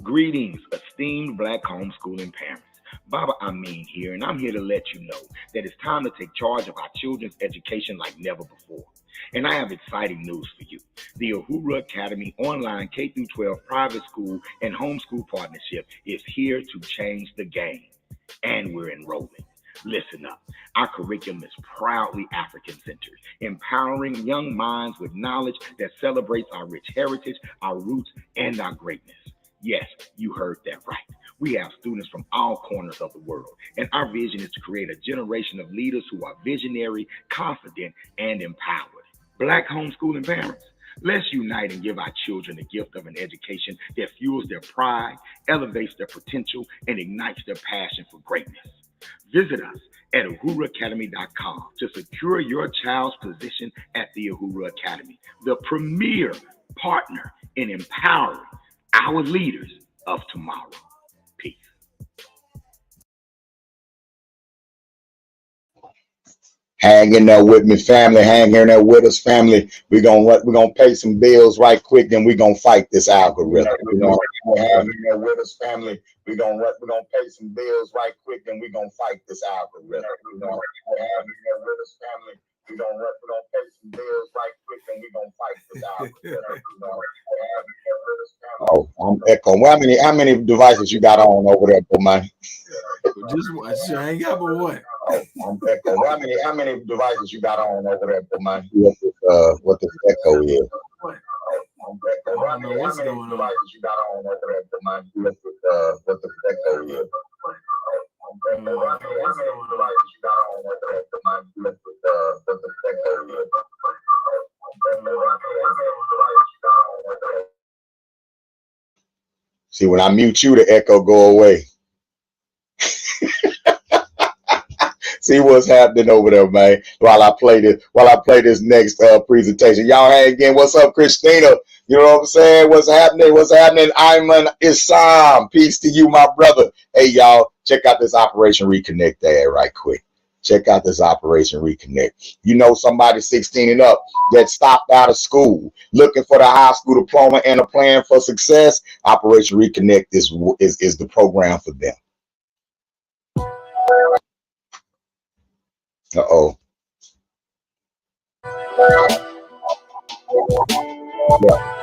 Greetings, esteemed Black homeschooling parents. Baba Amin here, and I'm here to let you know that it's time to take charge of our children's education like never before. And I have exciting news for you. The Uhuru Academy online K-12 private school and homeschool partnership is here to change the game. And we're enrolling. Listen up. Our curriculum is proudly African-centered, empowering young minds with knowledge that celebrates our rich heritage, our roots, and our greatness. Yes, you heard that right. We have students from all corners of the world, and our vision is to create a generation of leaders who are visionary, confident, and empowered. Black homeschooling parents, let's unite and give our children the gift of an education that fuels their pride, elevates their potential, and ignites their passion for greatness. Visit us at uhuruacademy.com to secure your child's position at the Uhuru Academy, the premier partner in empowering our leaders of tomorrow. Peace. Hang in there with me, family. Hang in there with us, family. We're gonna pay some bills right quick, then we're gonna fight this algorithm. Hang in there with us, family. We're gonna pay some bills right quick, then we're gonna fight this algorithm. Hang in there with us, family. We're gonna pay some bills right quick, and we're gonna fight this algorithm. Oh, I'm echoing. Well, how many devices you got on over there, Bomani? Just one. Sure, I ain't got but one. Oh, I'm echoing. Well, how many devices you got on over there, Bomani? What the echo is? I don't know what's going on. Devices you got on over there, Bomani? What the echo is? See, when I mute you, the echo go away. See what's happening over there, man. While I play this next presentation. Y'all, hey again, what's up, Christina? You know what I'm saying? What's happening? Ayman Isam. Peace to you, my brother. Hey, y'all, check out this Operation Reconnect ad right quick. Check out this Operation Reconnect. You know somebody 16 and up that stopped out of school, looking for the high school diploma and a plan for success. Operation Reconnect is the program for them. Uh-oh. Yeah.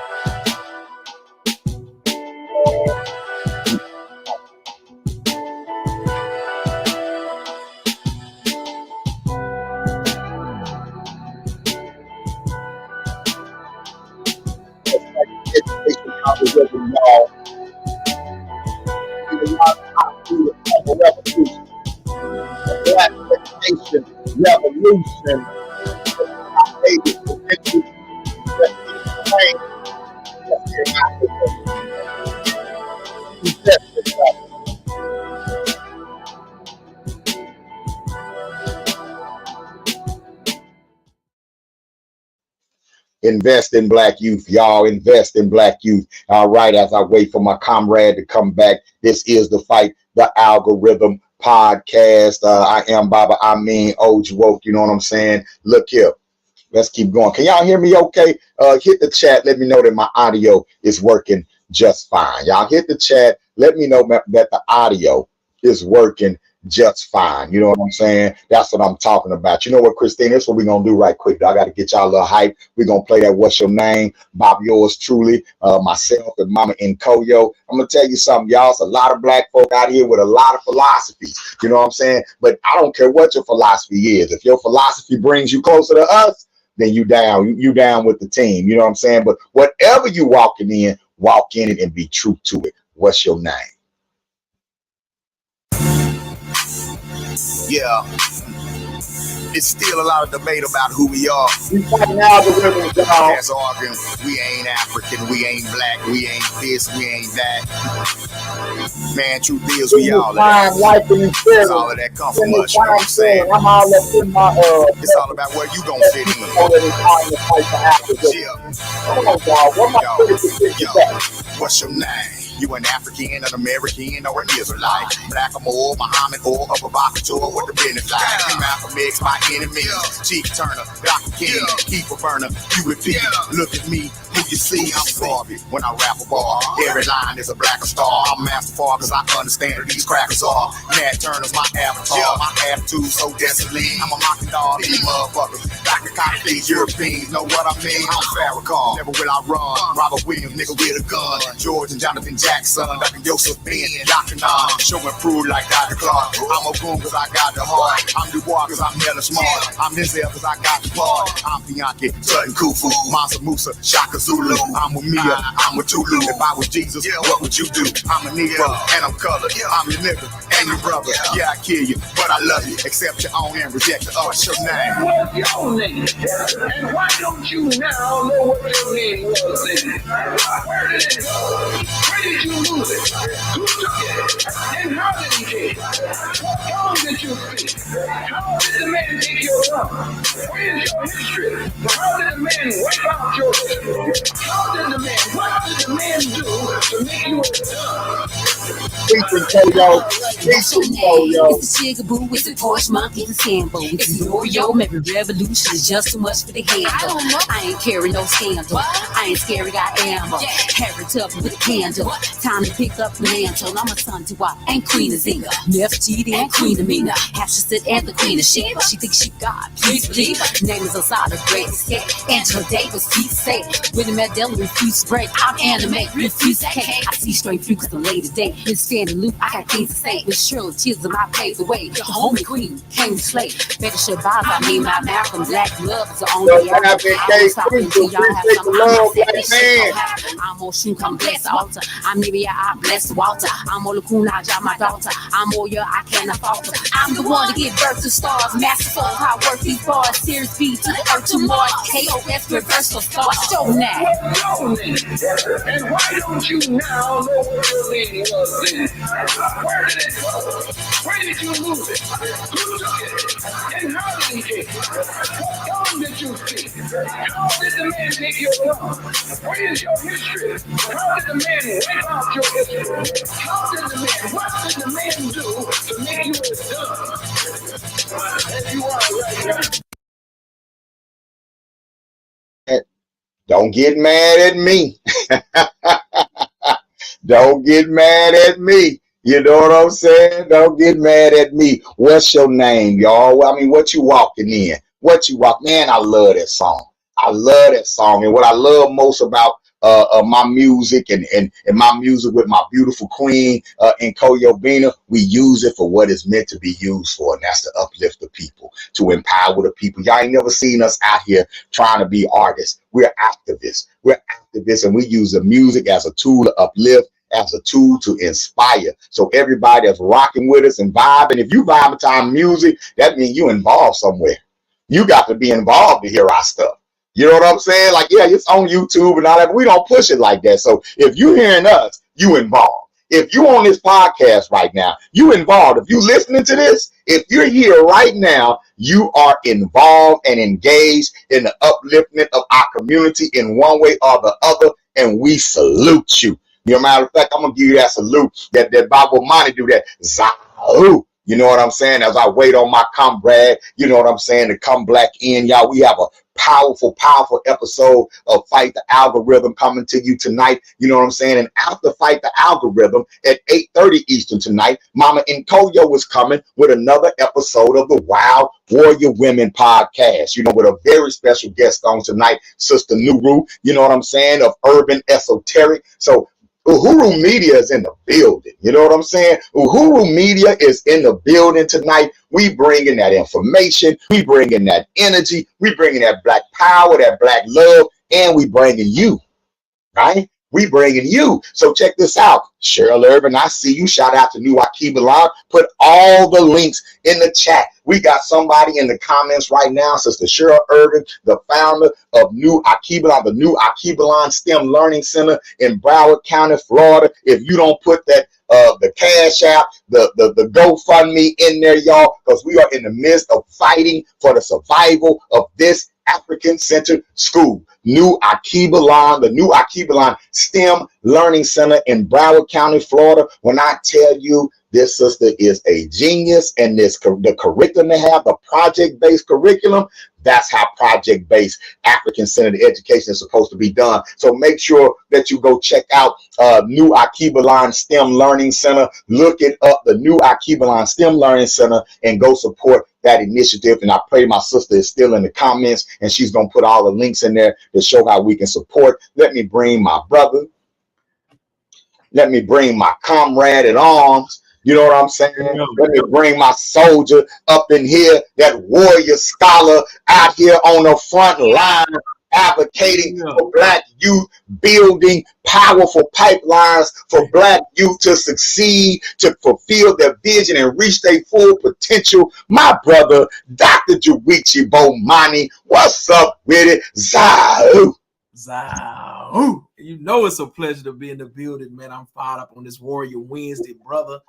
Education algorithm, y'all. A revolution. A black education revolution. Invest in black youth, y'all. Invest in black youth. All right, as I wait for my comrade to come back, this is the Fight the Algorithm podcast. I am Baba Amin Ojwoke. You know what I'm saying? Look here. Let's keep going. Can y'all hear me okay? Hit the chat. Let me know that my audio is working just fine. Y'all hit the chat. Let me know that the audio is working just fine. You know what I'm saying? That's what I'm talking about. You know what, Christine? That's what we're going to do right quick. I got to get y'all a little hype. We're going to play that What's Your Name? Bob yours truly, myself and Mama Nkoyo. I'm going to tell you something, y'all. It's a lot of black folk out here with a lot of philosophies. You know what I'm saying? But I don't care what your philosophy is. If your philosophy brings you closer to us, then you down with the team. You know what I'm saying? But whatever you walking in, walk in it and be true to it. What's your name? Yeah, it's still a lot of debate about who we are. We fighting algorithms, y'all. As arguing, we ain't African, we ain't black, we ain't this, we ain't that. Man, truth is, we all of that. It's all of that come from us, you know what I'm saying? I'm all up in my It's all about where you gonna fit in. Yo, what's your name? You an African, an American, or an Israelite? Black or more, Muhammad or a provocateur, what the business like? Malcolm X, my enemy. Chief Turner, Dr. King, keep a burner, you repeat. Look at me, who you see, I'm Barbie when I rap a bar. Every line is a blacker star. I'm masterful cause I understand who these crackers are. Nat Turner's my avatar. My attitude so desolate. I'm a mocking dog, these motherfuckers. Like a cop, these Europeans know what I mean. I'm Farrakhan, never will I run. Robert Williams, nigga with a gun. George and Jonathan Jackson, Dr. Joseph Ben, Dr. Nam. Show and prove like Dr. Clark. I'm a boom cause I got the heart. I'm Dubois cause I'm hella smart. I'm Denzel cause I got the part. I'm Bianchi, Sutton Kufu, Mansa Musa, Shaka Zulu. I'm with Mia, I'm with Tulu. If I was Jesus, what would you do? I'm a Negro and I'm colored. I'm your nigga and your brother. Yeah, I kill you, but I love you. Accept your own and reject the other. What's your name? What's your name? And why don't you now know what your name was then? Where did it go? Where did you lose it? Who took it? And how did he take it? What tongue did you speak? How did the man take your tongue? Where is your history? How did the man wipe out your history? What did the man do to make you a tongue? It's a Chigaboo, it's a Porsche monkey, it's a Sambo, it's a Oreo, maybe revolution is just too much for the handle. I ain't carrying no scandal. I ain't scary, I am. Harriet up with a candle. Time to pick up the mantle. I'm a son to I ain't Queen of Zinga. Never cheated and Queen of Mina. Half she said and the Queen of Sheba. She thinks she God, please believe her. Name is Osada, great escape. Angela Davis, peace safe. With a Mandela, refuse to break. I'm anime, refuse to hate. I see straight through cause I'm late today. Been standing loop, I got things to say. With Shirley Chisholm, I paved the way. The homie queen came to slay. Better should buy I mean my Malcolm. Black love is the only I'm on shoe, come bless the altar. I'm Nivea, I bless Walter. I'm all the cool, I got my daughter. I'm all your, I cannot falter. I'm the one to give birth to stars. Masterful, how I work these bars. Series B to the earth to Mars. KOS, reversal stars. Show now. And why don't you now know what your name was then? Where did it go? Where did you lose it? Who took it? And how did he take it? What tongue did you speak? How did the man take your tongue? Where is your history? How did the man wipe out your history? How did the man, what did the man do to make you a tongue? As you are right now. Don't get mad at me. Don't get mad at me. You know what I'm saying? Don't get mad at me. What's your name, y'all? I mean, what you walking in? What you walk? Man, I love that song. I love that song. And what I love most about my music and my music with my beautiful queen and Koyo Bina, we use it for what it's meant to be used for, and that's to uplift the people, to empower the people. Y'all ain't never seen us out here trying to be artists. We're activists. We're activists, and we use the music as a tool to uplift, as a tool to inspire. So everybody that's rocking with us and vibing, if you vibe time music, that means you involved somewhere. You got to be involved to hear our stuff. You know what I'm saying? Like, yeah, it's on YouTube and all that, but we don't push it like that. So if you hearing us, you involved. If you on this podcast right now, you involved. If you listening to this, if you're here right now, you are involved and engaged in the upliftment of our community in one way or the other, and we salute you. You know, matter of fact, I'm gonna give you that salute that Baba Bomani do that. Zahu. You know what I'm saying? As I wait on my comrade, you know what I'm saying, to come black in, y'all. We have a powerful episode of Fight the Algorithm coming to you tonight. You know what I'm saying? And after Fight the Algorithm at 8:30 Eastern tonight, Mama Nkoyo is coming with another episode of the Wild Warrior Women podcast, you know, with a very special guest on tonight, Sister Nuru, you know what I'm saying, of Urban Esoteric. So Uhuru Media is in the building. You know what I'm saying? Uhuru Media is in the building tonight. We bring in that information. We bring in that energy. We bring in that black power, that black love, and we bringing you, right? We bringing you. So check this out. Cheryl Irvin, I see you. Shout out to New Akiba Line. Put all the links in the chat. We got somebody in the comments right now, Sister Cheryl Irvin, the founder of New Akiba Line, the New Akiba Line STEM Learning Center in Broward County, Florida. If you don't put that the Cash App, the GoFundMe in there, y'all, because we are in the midst of fighting for the survival of this African-centered school. New Akiba Line, the New Akiba Line STEM Learning Center in Broward County, Florida. When I tell you this sister is a genius, and the curriculum they have, the project-based curriculum, That's how project-based African-centered education is supposed to be done. So make sure that you go check out New Akibalan STEM Learning Center. Look it up, the New Akibalan STEM Learning Center, and go support that initiative. And I pray my sister is still in the comments, and she's going to put all the links in there to show how we can support. Let me bring my brother. Let me bring my comrade at arms. You know what I'm saying? Let me bring my soldier up in here, that warrior scholar out here on the front line, advocating for Black youth, building powerful pipelines for Black youth to succeed, to fulfill their vision and reach their full potential. My brother, Dr. Junichi Bomani, what's up with it? Zao. You know it's a pleasure to be in the building, man. I'm fired up on this Warrior Wednesday, brother.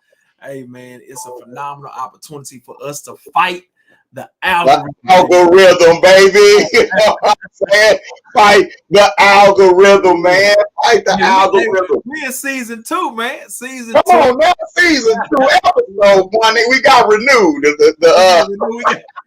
Hey, man, it's a phenomenal opportunity for us to fight the algorithm, baby. You know what I'm saying? Fight the algorithm, man. Fight the algorithm. We in season 2, man. Season Come 2. On, now season 2 episode 1. We got renewed.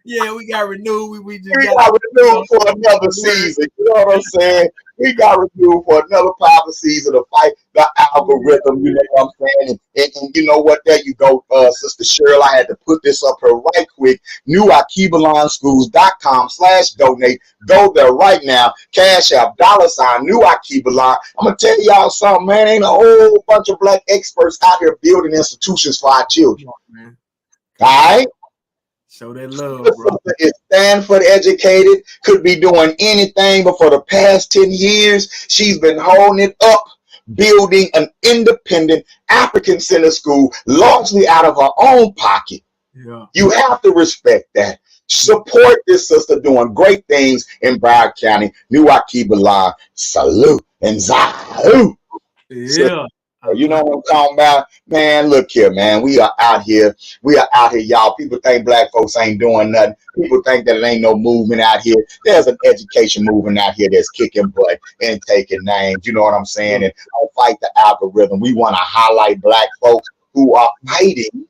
We got renewed. We got renewed for another season. You know what I'm saying? We got renewed for another powerful season to fight the algorithm. You know what I'm saying? And you know what? There you go, Sister Cheryl. I had to put this up here right quick. NewAkibalanSchools.com/donate. Go there right now. Cash App, $ New Akibalan. I'm gonna tell y'all something, man. Ain't a whole bunch of Black experts out here building institutions for our children. All right. Show that love, bro. Is Stanford educated, could be doing anything, but for the past 10 years, she's been holding it up, building an independent African-centered school, largely out of her own pocket. Yeah. You have to respect that. Support this sister doing great things in Broward County. New Akibalan, salute and zahoo. Yeah. You know what I'm talking about? Man, look here, man. We are out here. Y'all. People think Black folks ain't doing nothing. People think that it ain't no movement out here. There's an education movement out here that's kicking butt and taking names. You know what I'm saying? And I'll fight the algorithm. We want to highlight Black folks who are fighting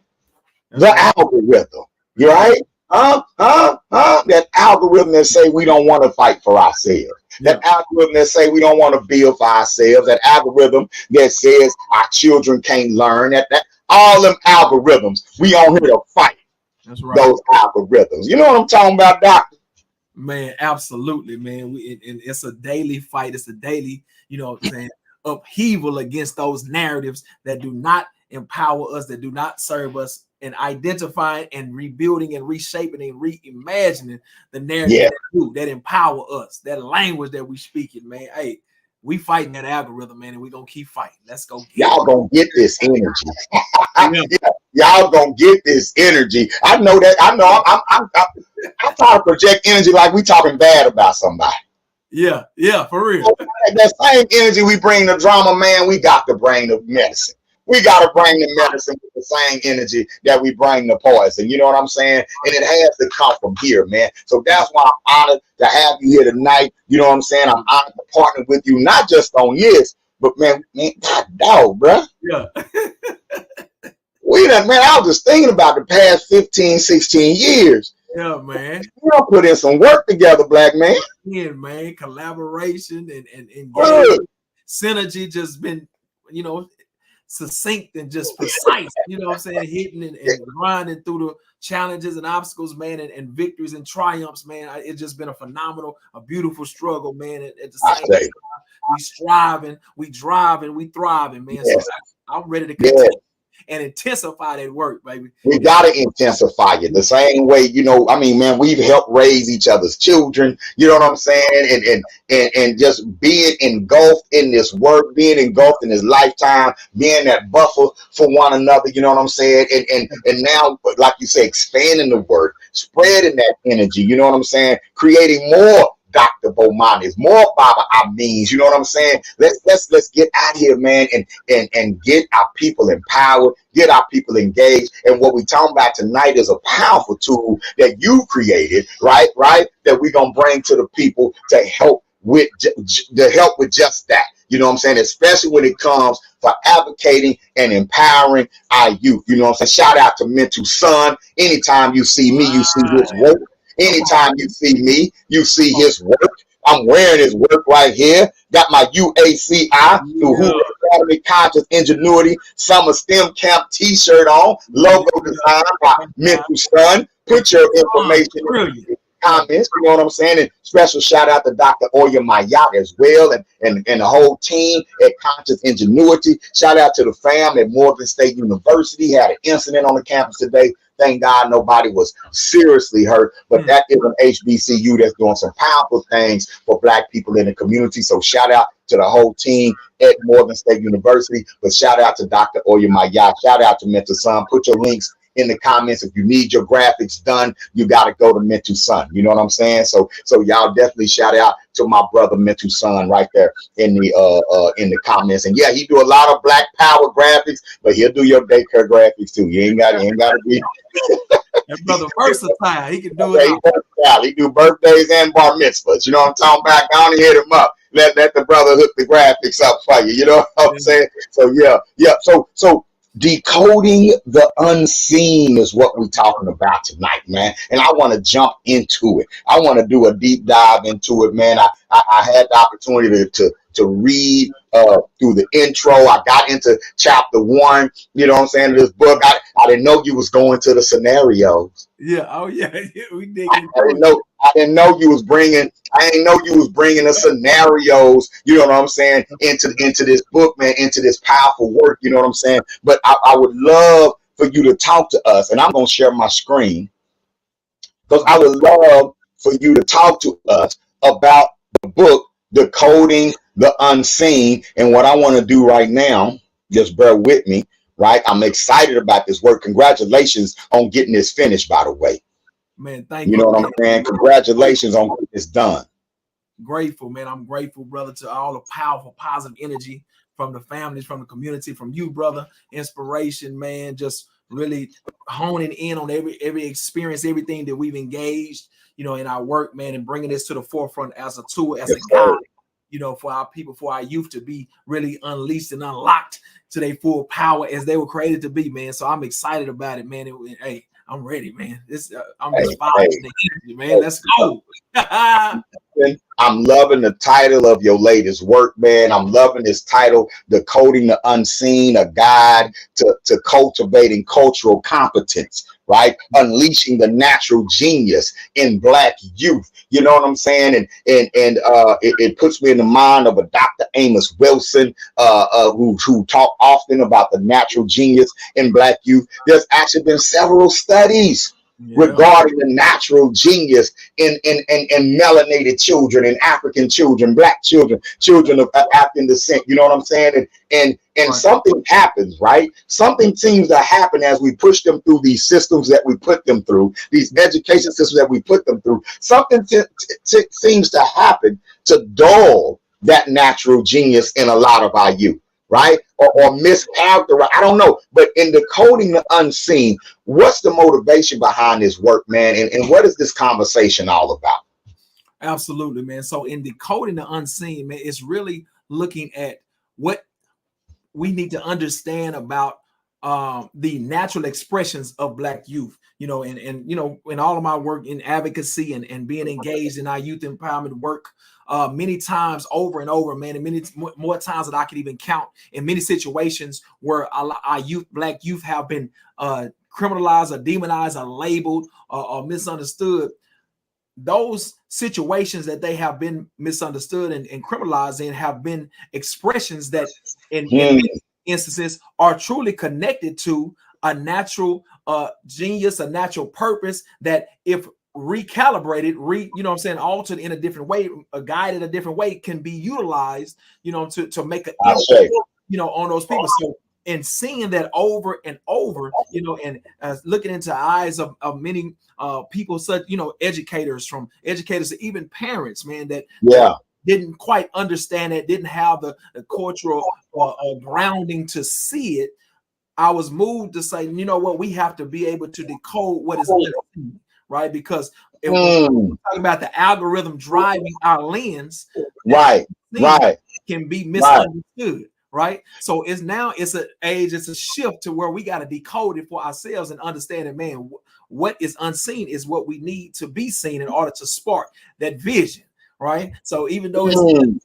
the algorithm. You right? That algorithm that say we don't want to fight for ourselves. That algorithm that say we don't want to build for ourselves. That algorithm that says our children can't learn. That all them algorithms, we on here to fight. That's right. Those algorithms. You know what I'm talking about, Doctor? Man, absolutely, man. And it's a daily fight. It's a daily, you know what I'm saying, upheaval against those narratives that do not empower us, that do not serve us, and identifying and rebuilding and reshaping and reimagining the narrative that empower us, that language that we speaking, man. Hey, we fighting that algorithm, man, and we gonna keep fighting. Let's go. Y'all gonna get this energy. Y'all gonna get this energy. I know that. I know. I'm trying to project energy like we talking bad about somebody. Yeah, for real. That same energy we bring the drama, man. We got to bring the medicine. We got to bring the medicine with the same energy that we bring the poison. You know what I'm saying? And it has to come from here, man. So that's why I'm honored to have you here tonight. You know what I'm saying? I'm honored to partner with you, not just on this, but man, God dog, bro. Yeah. Man, I was just thinking about the past 15, 16 years. Yeah, man. We don't put in some work together, Black man. Yeah, man. Collaboration and synergy just been, you know, succinct and just precise, you know what I'm saying, hitting and grinding through the challenges and obstacles, man, and victories and triumphs, man. It's just been a beautiful struggle, man. At the same time, we striving, we driving, we thriving, man. So I'm ready to continue and intensify that work, baby. We got to intensify it the same way, you know. I mean, man, we've helped raise each other's children, you know what I'm saying, and just being engulfed in this work, being engulfed in this lifetime, being that buffer for one another, you know what I'm saying, and now, like you say, expanding the work, spreading that energy, you know what I'm saying, creating more Dr. Bomani's, more Baba Amin's, you know what I'm saying? Let's get out here, man, and get our people empowered, get our people engaged. And what we talking about tonight is a powerful tool that you created, right? That we're gonna bring to the people to help with just that. You know what I'm saying? Especially when it comes for advocating and empowering our youth. You know what I'm saying? Shout out to Mental Son. Anytime you see me, you see his work. Anytime you see me, you see his work. I'm wearing his work right here. Got my UACI, the Hoover Academy Conscious Ingenuity Summer STEM Camp t-shirt on. Logo designed by Mental Sun. Put your information in the comments, you know what I'm saying? And special shout out to Dr. Oya Mayat as well, and the whole team at Conscious Ingenuity. Shout out to the fam at Morgan State University. Had an incident on the campus today. Thank God nobody was seriously hurt, but that is an HBCU that's doing some powerful things for Black people in the community. So shout out to the whole team at Morgan State University, but shout out to Dr. Oya Mayat. Shout out to Mental Sun. Put your links in the comments. If you need your graphics done, you got to go to Mental Sun. You know what I'm saying? So y'all definitely shout out to my brother Mental Sun right there in the comments. And yeah, he do a lot of Black Power graphics, but he'll do your daycare graphics too. You ain't got to be. That brother versatile. He can do it. He do birthdays and bar mitzvahs. You know what I'm talking about? I only hit him up. Let the brother hook the graphics up for you. You know what I'm saying? So yeah. So decoding the unseen is what we're talking about tonight, man. And I want to jump into it. I want to do a deep dive into it, man. I had the opportunity to read through the intro. I got into chapter 1, you know what I'm saying, of this book. I didn't know you was going to the scenarios. Yeah. Oh yeah. We did. I didn't know you was bringing the scenarios, you know what I'm saying, into this book, man, into this powerful work, you know what I'm saying. But I would love for you to talk to us, and I'm going to share my screen, because I would love for you to talk to us about the book, Decoding the Unseen. And what I want to do right now, just bear with me, right? I'm excited about this work. Congratulations on getting this finished, by the way. Man, thank you. You know what I'm saying? Congratulations on getting this done. Grateful, man. I'm grateful, brother, to all the powerful, positive energy from the families, from the community, from you, brother. Inspiration, man. Just really honing in on every experience, everything that we've engaged, you know, in our work, man, and bringing this to the forefront as a tool, as a guide, you know, for our people, for our youth to be really unleashed and unlocked to their full power as they were created to be, man. So I'm excited about it, man. Hey, I'm ready, man. I'm just following the energy, man. Let's go. I'm loving the title of your latest work, man. I'm loving this title, Decoding the Unseen, a guide to cultivating cultural competence, right? Unleashing the natural genius in Black youth. You know what I'm saying? And it puts me in the mind of a Dr. Amos Wilson, who talk often about the natural genius in Black youth. There's actually been several studies regarding the natural genius in melanated children, and African children, Black children, children of African descent. You know what I'm saying? And something happens, right? Something seems to happen as we push them through these systems that we put them through, these education systems that we put them through. Something seems to happen to dull that natural genius in a lot of our youth, right? Or mischaracterize, I don't know. But in Decoding the Unseen, what's the motivation behind this work, man? And what is this conversation all about? Absolutely, man. So in Decoding the Unseen, man, it's really looking at what we need to understand about the natural expressions of Black youth, you know, and you know, in all of my work in advocacy and being engaged in our youth empowerment work, many times over and over, man, and many more times than I could even count, in many situations where our youth, Black youth, have been criminalized or demonized or labeled or misunderstood. Those situations that they have been misunderstood and criminalized in have been expressions that in instances are truly connected to a natural genius, a natural purpose that, if recalibrated, you know what I'm saying, altered in a different way, guided a different way, can be utilized, you know, to make an impact, you know, on those people. So and seeing that over and over, you know, and looking into the eyes of many people, such, you know, educators to even parents, man, that didn't quite understand it, didn't have the cultural grounding to see it. I was moved to say, you know what, we have to be able to decode what is unseen, right? Because if we're talking about the algorithm driving our lens, right, can be misunderstood. right? So it's an age, it's a shift to where we got to decode it for ourselves and understand that, man, what is unseen is what we need to be seen in order to spark that vision, right? So even though it's unseen,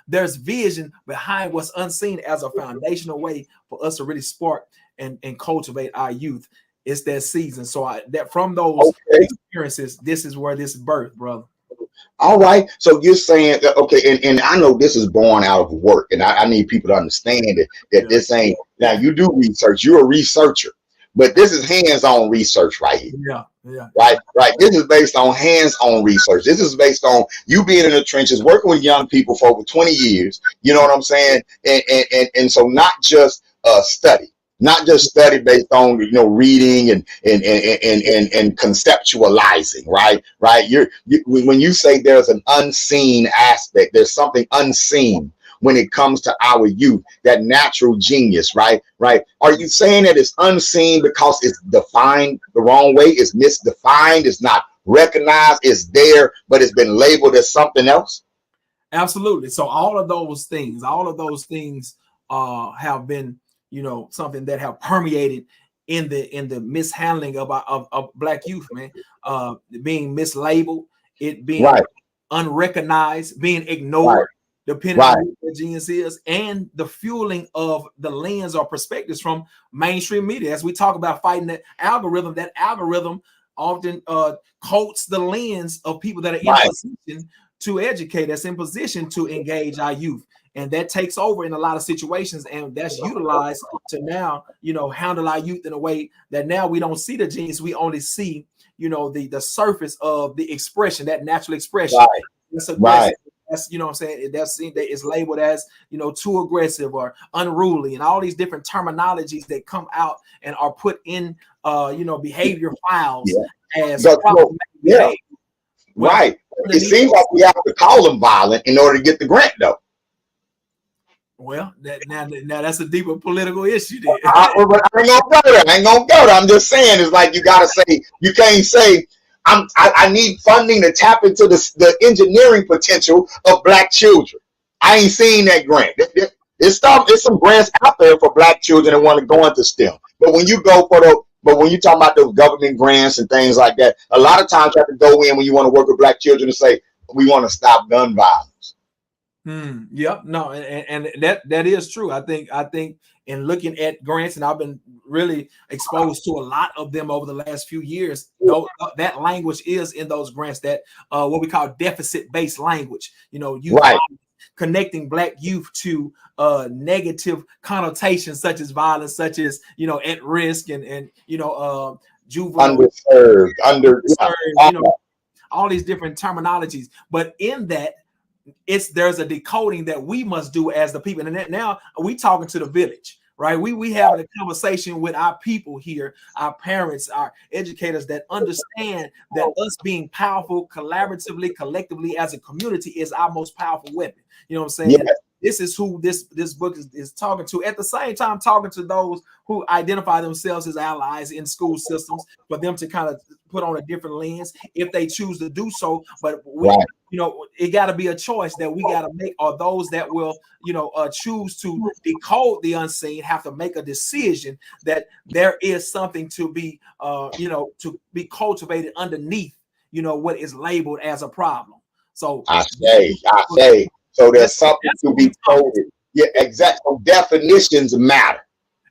there's vision behind what's unseen as a foundational way for us to really spark and cultivate our youth. It's that season. So that from those experiences, this is where this birth, brother. All right. So you're saying that, okay, and I know this is born out of work, and I need people to understand that this ain't, now you do research, you're a researcher, but this is hands-on research right here. Yeah. Right. This is based on hands-on research. This is based on you being in the trenches, working with young people for over 20 years. You know what I'm saying? And so not just study. Not just study based on reading and conceptualizing, right? When you say there's an unseen aspect, there's something unseen when it comes to our youth, that natural genius, right? Are you saying that it's unseen because it's defined the wrong way? It's misdefined, it's not recognized, it's there, but it's been labeled as something else? Absolutely. So all of those things have been something that have permeated in the mishandling of Black youth, man. Being mislabeled, it being unrecognized, being ignored, depending on who the genius is, and the fueling of the lens or perspectives from mainstream media. As we talk about fighting that algorithm often coats the lens of people that are in position to educate, that's in position to engage our youth. And that takes over in a lot of situations, and that's utilized to now, handle our youth in a way that now we don't see the genius. We only see, the surface of the expression, that natural expression. That's aggressive. That's, what I'm saying, that is labeled as, too aggressive or unruly, and all these different terminologies that come out and are put in, behavior files as problematic behavior. Well, it seems like we have to call them violent in order to get the grant, though. Well, now that's a deeper political issue there. I ain't gonna go there. I'm just saying, it's like you can't say I need funding to tap into the engineering potential of Black children. I ain't seen that grant. There's some grants out there for Black children that want to go into STEM. But when you talk about those government grants and things like that, a lot of times you have to go in when you want to work with Black children and say, we want to stop gun violence. Yep. No, and that is true. I think in looking at grants, and I've been really exposed to a lot of them over the last few years, that language is in those grants, that what we call deficit-based language. Connecting Black youth to negative connotations such as violence, such as at risk and juvenile, underserved, all these different terminologies. But in that, there's a decoding that we must do as the people. And now we talking to the village, right? We having a conversation with our people here, our parents, our educators, that understand that us being powerful collaboratively, collectively as a community is our most powerful weapon. You know what I'm saying? Yeah. This is who this book is talking to. At the same time, talking to those who identify themselves as allies in school systems, for them to kind of put on a different lens if they choose to do so. But it got to be a choice that we got to make, or those that will, choose to decode the unseen have to make a decision that there is something to be, to be cultivated underneath, what is labeled as a problem. So I say. So there's something to be coded. Yeah, exactly. So definitions matter.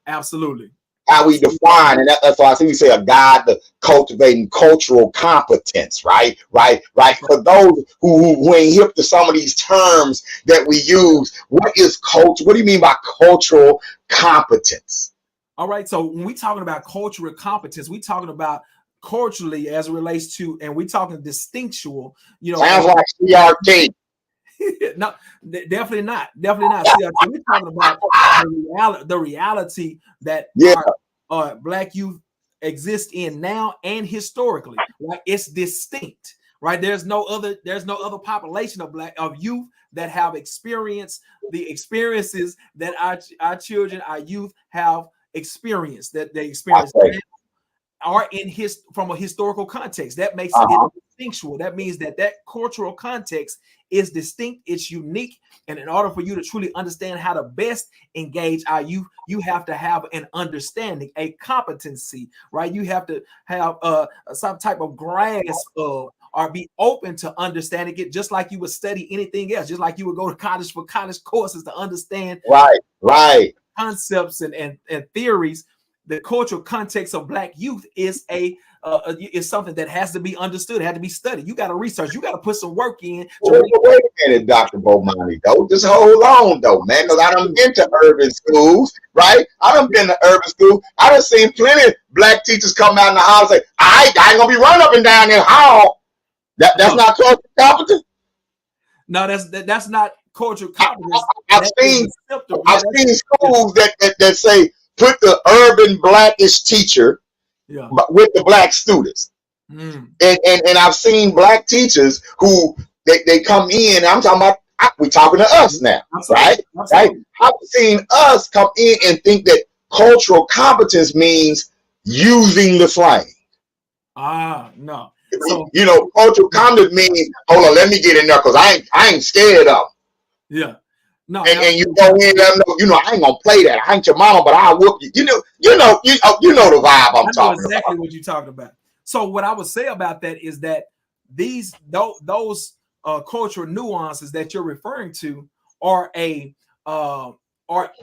Absolutely. How we define, and that's why I think we say a guide to cultivating cultural competence, right? For those who ain't hip to some of these terms that we use, what is culture? What do you mean by cultural competence? All right. So when we talking about cultural competence, we talking about culturally as it relates to, and we talking distinctual. Sounds like CRT. No, definitely not. Definitely not. See, we're talking about the reality that our Black youth exist in now and historically. Right? It's distinct. Right? There's no other population of youth that have experienced the experiences that our children, our youth have experienced, that they experience. Are from a historical context. That makes it distinctual. That means that cultural context is distinct, it's unique, and in order for you to truly understand how to best engage our youth, you have to have an understanding, a competency, right? You have to have some type of grasp of, or be open to understanding it, just like you would study anything else, just like you would go to college for college courses to understand concepts and theories. The cultural context of Black youth is something that has to be understood, had to be studied. You got to research, you got to put some work in. Wait a minute, Dr. Bomani, though. Just hold on, though, man, because I done been to urban schools, right? I done been to urban school. I done seen plenty of Black teachers come out in the house and say, I ain't gonna be running up and down in hall. That's not cultural competence. No, that's not cultural competence. I've seen schools that say, put the urban Blackish teacher with the Black students. And I've seen Black teachers who they come in, I'm talking about, we're talking to us now, right? I've seen us come in and think that cultural competence means using the slang. No. So, cultural competence means, hold on, let me get in there because I ain't scared of them. Yeah. No, and you go in there, I ain't gonna play that. I ain't your mama, but I'll whoop you. You know the vibe I'm talking exactly about. What you're talking about. So what I would say about that is that those cultural nuances that you're referring to are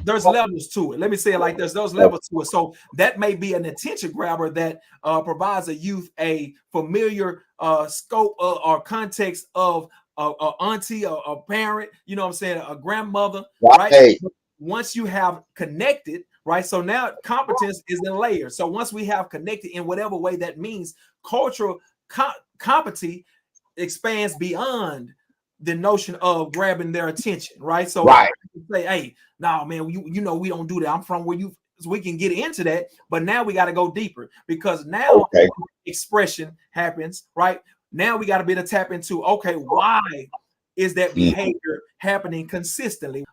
there's levels to it. Let me say it like this: there's levels to it. So that may be an attention grabber that provides a youth a familiar scope or context of a auntie, a parent, you know what I'm saying, a grandmother, right? Hey. Once you have connected, right? So now competence is in layers. So once we have connected in whatever way that means, cultural competency expands beyond the notion of grabbing their attention, right? So say, hey, no, man, we don't do that. I'm from where you, so we can get into that, but now we got to go deeper because now expression happens, right? Now we got to be able to tap into, okay, why is that behavior happening consistently,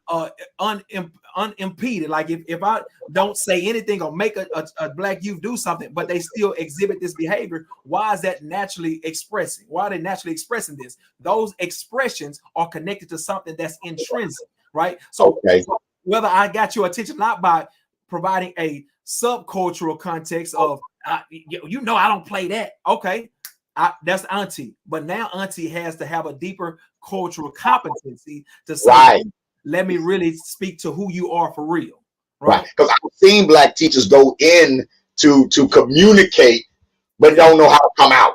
unimpeded? Like if I don't say anything or make a Black youth do something, but they still exhibit this behavior, why is that naturally expressing? Why are they naturally expressing this? Those expressions are connected to something that's intrinsic, right? So whether I got your attention not by providing a subcultural context of, I don't play that. Okay. That's auntie, but now auntie has to have a deeper cultural competency to say, let me really speak to who you are for real, right? Because I've seen Black teachers go in to communicate, but don't know how to come out.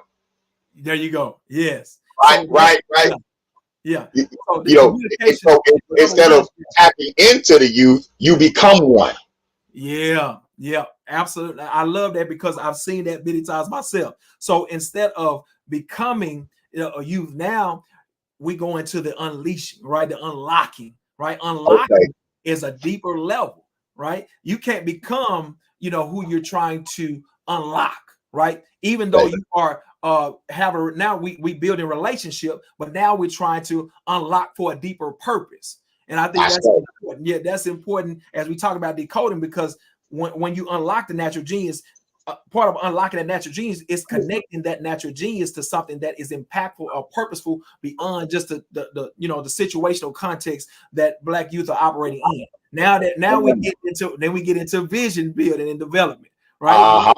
There you go. Yes. Right. Yeah. So instead of tapping into the youth, you become one. Yeah, absolutely. I love that because I've seen that many times myself. So instead of becoming a youth, now we go into the unleashing, right? The unlocking, right? Unlocking is a deeper level, right? You can't become, who you're trying to unlock, right? Even though you are now we build a relationship, but now we're trying to unlock for a deeper purpose. And I think that's important. Yeah, that's important as we talk about decoding, because when you unlock the natural genius, part of unlocking that natural genius is connecting that natural genius to something that is impactful or purposeful beyond just the situational context that Black youth are operating in. Now we get into vision building and development, right?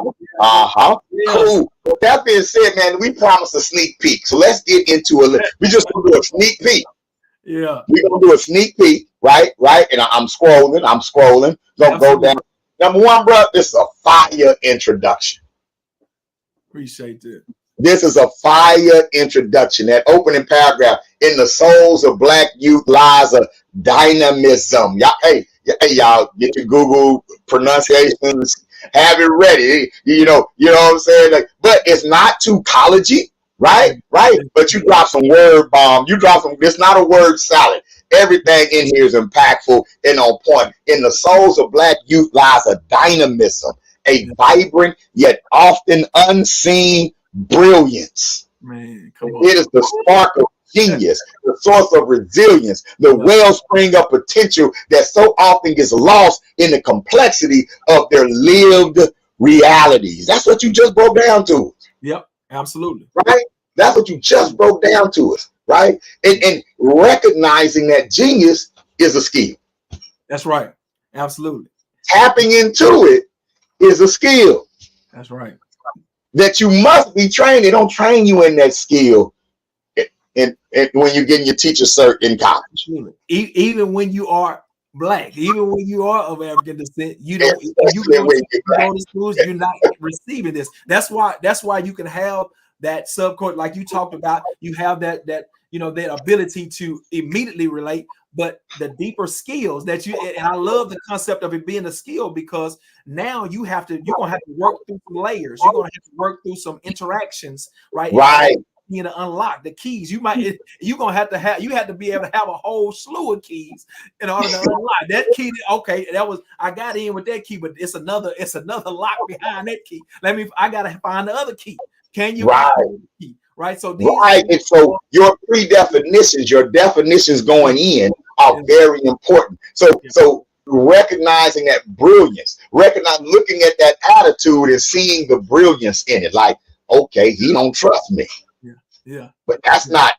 Cool. With that being said, man, we promised a sneak peek, so let's get into we just gonna do a sneak peek. Yeah, we're gonna do a sneak peek, right? And I'm scrolling. Don't go down. Number one, bro, this is a fire introduction. Appreciate that. This is a fire introduction. That opening paragraph: in the souls of Black youth lies a dynamism. Y'all get your Google pronunciations, have it ready. You know what I'm saying? But it's not too collegey. Right. But you drop some word bomb. It's not a word salad. Everything in here is impactful and on point. In the souls of Black youth lies a dynamism, a vibrant yet often unseen brilliance. Man, come on. It is the spark of genius, the source of resilience, the wellspring of potential that so often gets lost in the complexity of their lived realities. That's what you just broke down to. Yep. Absolutely. Right? That's what you just broke down to us, right? And recognizing that genius is a skill. That's right. Absolutely. Tapping into it is a skill. That's right. That you must be trained. They don't train you in that skill and when you're getting your teacher cert in college. Even when you are Black, even when you are of African descent, you don't. You go to schools, you're not receiving this. That's why you can have that subcode, like you talked about. You have that that ability to immediately relate, but the deeper skills that you, and I love the concept of it being a skill, because now you're gonna have to work through some layers. You're gonna have to work through some interactions, right? Right. You to unlock the keys. You had to be able to have a whole slew of keys in order to unlock that key. Okay, I got in with that key, but it's another lock behind that key. I gotta find the other key. Can you find the key? Right. So and so your your definitions going in are very important. So recognizing that brilliance, looking at that attitude and seeing the brilliance in it. Like, okay, he don't trust me. Yeah. But that's not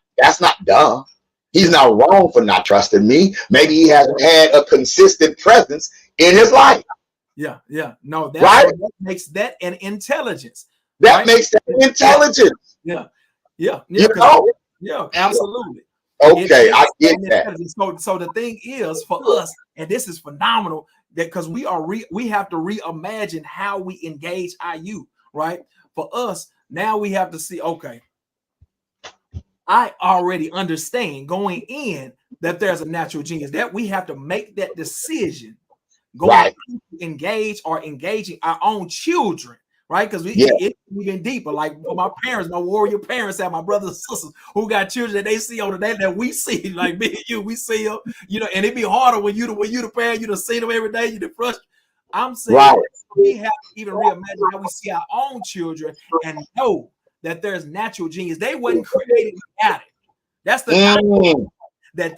dumb. He's not wrong for not trusting me. Maybe he hasn't had a consistent presence in his life. Yeah. No, that makes that an intelligence. That makes that intelligence. Yeah. Yeah, absolutely. Okay, I get that. So the thing is for us, and this is phenomenal, that because we have to reimagine how we engage our youth, right? For us, now we have to see, okay, I already understand going in that there's a natural genius, that we have to make that decision going to engage or engaging our own children, right? Because it's even deeper. Like for my parents, my warrior parents, have my brothers and sisters who got children that they see on the day that we see, like me and you, we see them, and it'd be harder when you the parent, you see them every day, you the frustrated. I'm saying we have to even reimagine how we see our own children and know that there's natural genius. They wasn't created without it. That's the that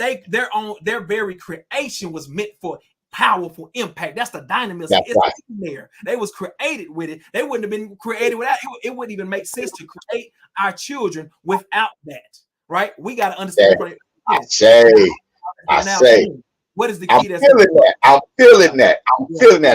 their very creation was meant for powerful impact. That's the dynamism. It's in there. They was created with it. They wouldn't have been created without it. It wouldn't even make sense to create our children without that. Right? We got to understand. I say. What is the key? I'm feeling that.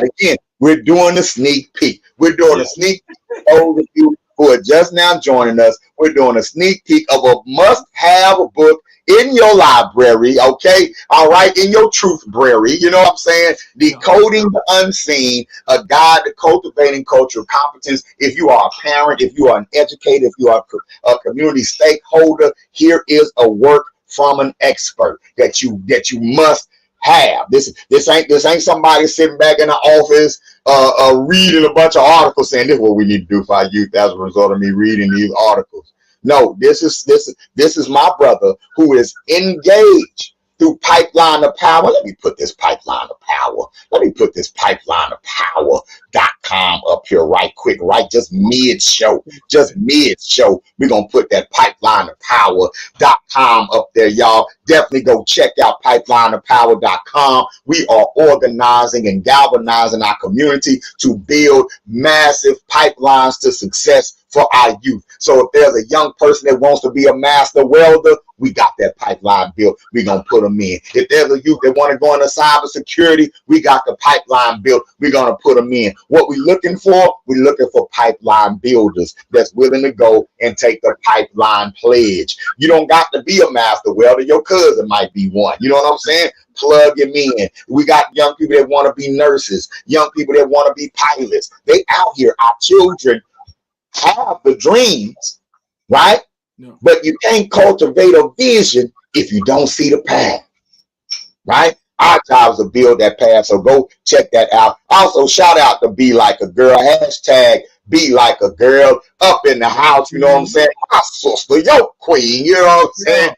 Again, we're doing a sneak peek. We're doing a sneak peek over you who are just now joining us. We're doing a sneak peek of a must-have book in your library, okay? All right, in your truth-brary, you know what I'm saying? Decoding the Unseen, a guide to cultivating cultural competence. If you are a parent, if you are an educator, if you are a community stakeholder, here is a work from an expert that you must have. This ain't somebody sitting back in the office reading a bunch of articles saying this is what we need to do for our youth as a result of me reading these articles. No, this is my brother who is engaged through Pipeline of Power. Let me put this Pipeline of Power. Let me put this Pipeline of Power.com up here right quick, right? Just mid-show. We're going to put that Pipeline of Power.com up there, y'all. Definitely go check out pipelineofpower.com. We are organizing and galvanizing our community to build massive pipelines to success for our youth. So if there's a young person that wants to be a master welder, we got that pipeline built. We're going to put them in. If there's a youth that want to go into cybersecurity, we got the pipeline built. We're going to put them in. What we're looking for? We're looking for pipeline builders that's willing to go and take the pipeline pledge. You don't got to be a master welder. Your cousin might be one. You know what I'm saying? Plug him in. We got young people that want to be nurses, young people that want to be pilots. They out here. Our children have the dreams, right? No. But you can't cultivate a vision if you don't see the path, right? Our job is to build that path, so go check that out. Also, shout out to Be Like a Girl, hashtag Be Like a Girl up in the house, you know what I'm saying? My sister, your queen, you know what I'm saying?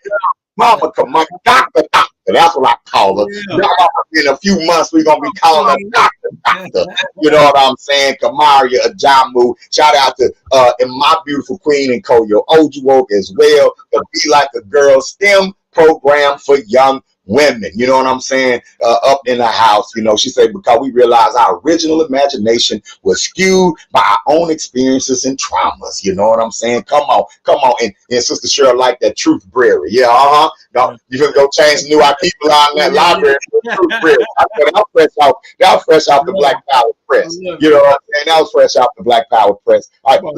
Mama, come on, doctor, that's what I call her. Yeah. In a few months, we're going to be calling her doctor. You know what I'm saying? Kamaria Ajamu. Shout out to and my beautiful queen and Koyo Ojuwoke as well. The Be Like a Girl STEM program for young women, you know what I'm saying, up in the house. You know, she said, because we realized our original imagination was skewed by our own experiences and traumas. You know what I'm saying? Come on. And Sister Cheryl like that truth brewery. Yeah, no, you can go change the new IP line in that library. Truth brewery. That was fresh off the Black Power press. You know what I'm saying? That was fresh off the Black Power press. All right,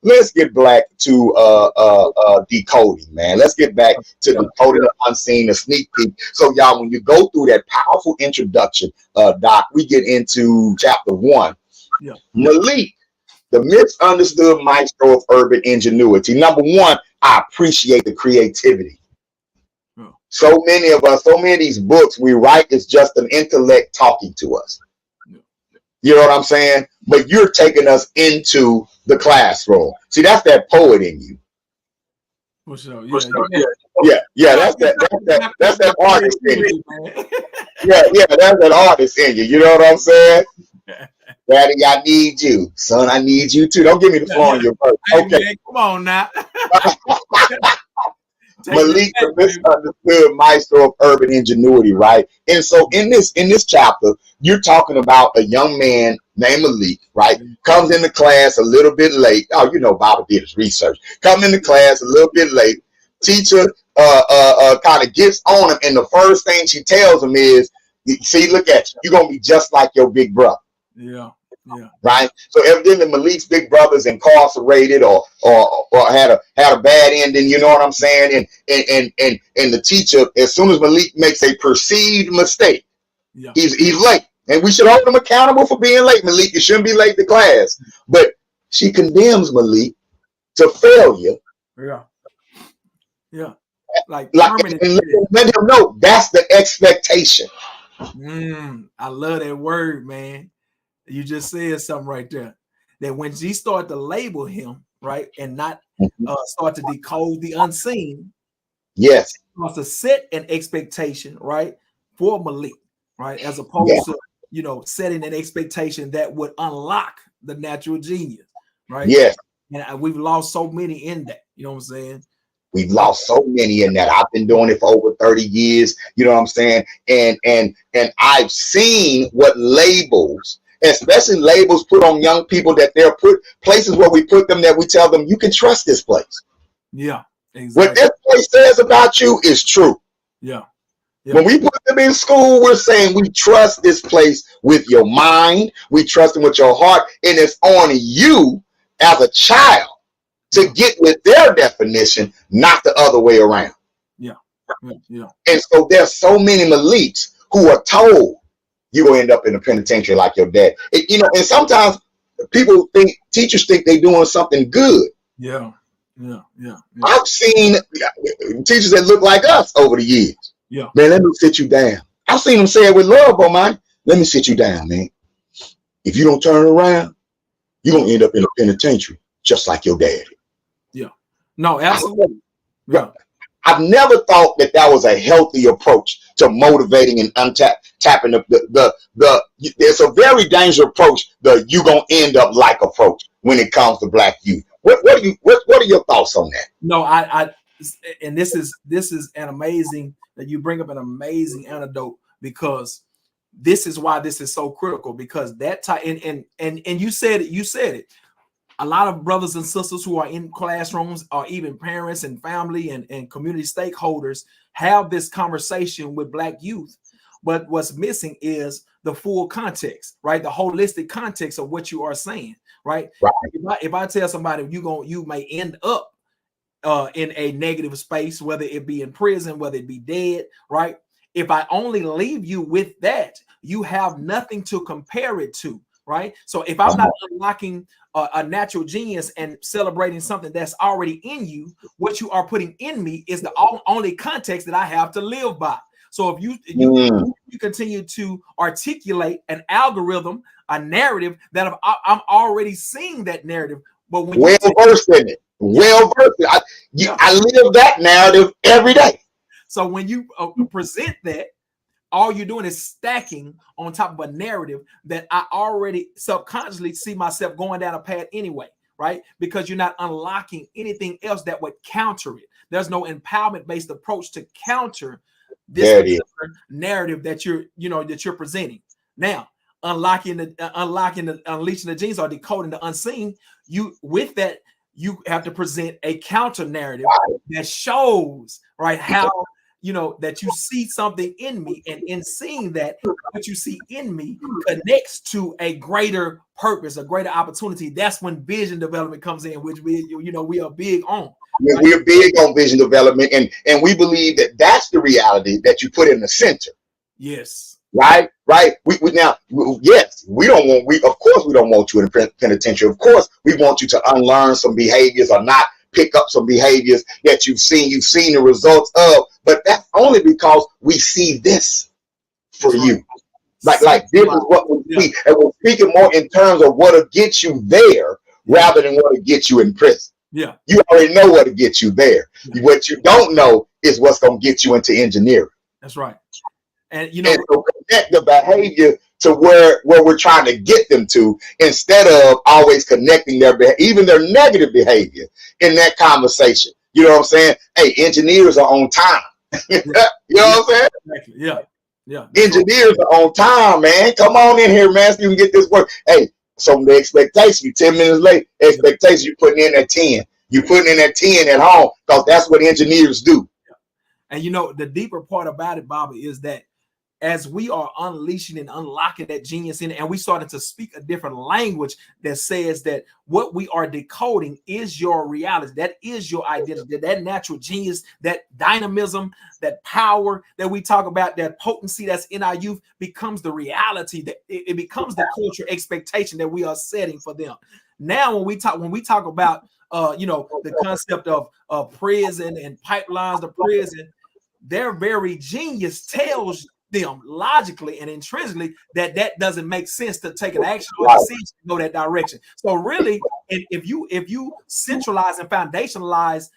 let's get back to decoding, man. Let's get back to Decoding the Unseen, a sneak peek. So y'all, when you go through that powerful introduction, Doc, we get into chapter 1. Yeah. Malik, the misunderstood maestro of urban ingenuity. Number 1, I appreciate the creativity. So many of these books we write is just an intellect talking to us. You know what I'm saying? But you're taking us into the classroom. See, that's that poet in you. For sure. Yeah. That's that artist in you. Yeah, that's that artist in you. You know what I'm saying? Daddy, I need you. Son, I need you too. Don't give me the floor on your verse. Okay. Man, come on now. Malik, the misunderstood maestro of urban ingenuity, right? And so in this chapter, you're talking about a young man named Malik, right? Comes into class a little bit late. Oh, you know, Baba did his research. Come into class a little bit late. Teacher kind of gets on him, and the first thing she tells him is, "See, look at you. You're gonna be just like your big brother." Yeah. Right. So evidently Malik's big brother's incarcerated or had a bad ending. You know what I'm saying? And the teacher, as soon as Malik makes a perceived mistake, he's late, and we should hold him accountable for being late. Malik, you shouldn't be late to class. But she condemns Malik to failure. Yeah. Like and let him know that's the expectation. I love that word, man. You just said something right there. That when she started to label him, right, and not start to decode the unseen, yes, wants to set an expectation, right, for Malik, right, as opposed to setting an expectation that would unlock the natural genius, right? Yes, and we've lost so many in that. You know what I'm saying? We've lost so many in that. I've been doing it for over 30 years. You know what I'm saying? And I've seen what labels, especially labels put on young people, that they're put places where we put them, that we tell them you can trust this place. Yeah, exactly. What this place says about you is true. Yeah. When we put them in school, we're saying we trust this place with your mind, we trust them with your heart, and it's on you as a child to get with their definition, not the other way around. Yeah. And so there's so many Maliks who are told you're gonna end up in the penitentiary like your dad. And sometimes teachers think they're doing something good. Yeah. I've seen teachers that look like us over the years. Yeah. Man, let me sit you down. I've seen them say it with love, Bomani. Let me sit you down, man. If you don't turn around, you're gonna end up in the penitentiary just like your daddy. Yeah. No, absolutely. Yeah. I've never thought that was a healthy approach to motivating and tapping the. It's a very dangerous approach. The "you gonna end up like" approach when it comes to Black youth. What are your thoughts on that? No, and this is an amazing that you bring up an amazing anecdote, because this is why this is so critical, because that time and you said it. A lot of brothers and sisters who are in classrooms, or even parents and family and community stakeholders, have this conversation with Black youth. But what's missing is the full context, right? The holistic context of what you are saying, right? If I tell somebody you may end up in a negative space, whether it be in prison, whether it be dead, right? If I only leave you with that, you have nothing to compare it to, right? So if I'm not unlocking a natural genius and celebrating something that's already in you, what you are putting in me is the only context that I have to live by. So if you continue to articulate an algorithm, a narrative that I'm already seeing that narrative, but when well versed in it, I live that narrative every day. So when you present that, all you're doing is stacking on top of a narrative that I already subconsciously see myself going down a path anyway, right? Because you're not unlocking anything else that would counter it. There's no empowerment-based approach to counter this narrative that you're presenting. Now, unleashing the genes or decoding the unseen, you have to present a counter narrative that shows how that you see something in me, and in seeing that what you see in me connects to a greater purpose, a greater opportunity. That's when vision development comes in, which we are big on. Right? We're big on vision development, and we believe that that's the reality that you put in the center. Yes. Right. Yes, we don't want you in the penitentiary. Of course, we want you to unlearn some behaviors or not pick up some behaviors that you've seen the results of, but that's only because we see this for you. Like this is what we see, and we're speaking more in terms of what'll get you there rather than what'll get you in prison. Yeah, you already know what'll get you there. What you don't know is what's going to get you into engineering. That's right. And so connect the behavior to where we're trying to get them to, instead of always connecting even their negative behavior in that conversation. You know what I'm saying? Hey, engineers are on time. You know what I'm saying? Exactly. Yeah. Engineers are on time, man. Come on in here, man, so you can get this work. Hey, so the expectation, you 10 minutes late, expectation, you putting in that 10. You putting in that 10 at home, because that's what engineers do. And the deeper part about it, Bobby, is that as we are unleashing and unlocking that genius in it, and we started to speak a different language that says that what we are decoding is your reality, that is your identity, that natural genius, that dynamism, that power that we talk about, that potency that's in our youth becomes the reality, that it becomes the culture expectation that we are setting for them. Now, when we talk about the concept of prison and pipelines to prison, their very genius tells them logically and intrinsically that doesn't make sense to take an action or decision to go that direction. So really, if you centralize and foundationalize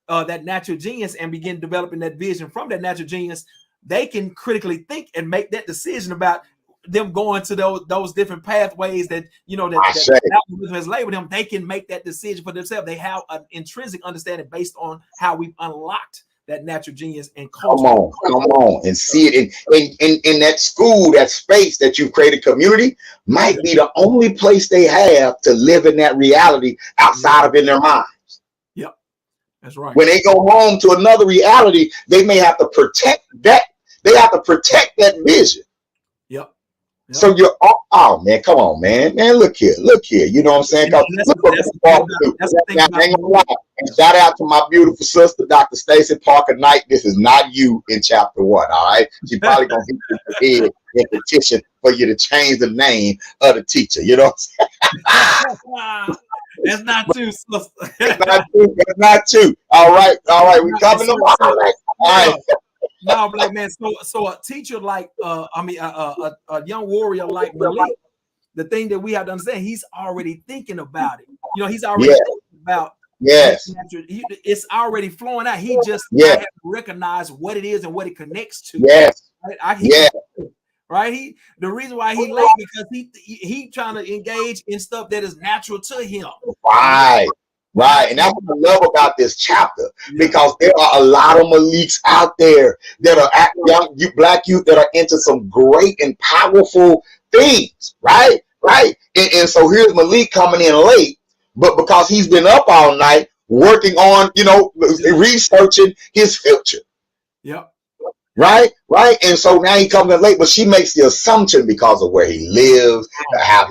that natural genius and begin developing that vision from that natural genius, they can critically think and make that decision about them going to those different pathways that that has labeled them. They can make that decision for themselves. They have an intrinsic understanding based on how we've unlocked that natural genius and culture. Come on, and see it in that school, that space that you've created. Community might be the only place they have to live in that reality outside of in their minds. Yep, that's right. When they go home to another reality, they may have to protect that. They have to protect that vision. Yep. So you're man, come on, man, look here. You know what I'm saying? And shout out to my beautiful sister, Dr. Stacy Parker Knight. This is not you in chapter 1. All right, she probably gonna hit you in the head and petition for you to change the name of the teacher. You know what I'm saying? That's not true, sister. That's not true. All right. We coming to all right. No, black man. So a teacher like a young warrior like Malik, the thing that we have to understand, he's already thinking about it. He's already thinking about it's already flowing out. He just have to recognize what it is and what it connects to. Right. The reason why he late because he trying to engage in stuff that is natural to him. Right. And that's what I love about this chapter, because there are a lot of Maliks out there that are young black youth that are into some great and powerful things. Right. And so here's Malik coming in late, but because he's been up all night working on, researching his future. Yep. Right. And so now he comes in late, but she makes the assumption because of where he lives, how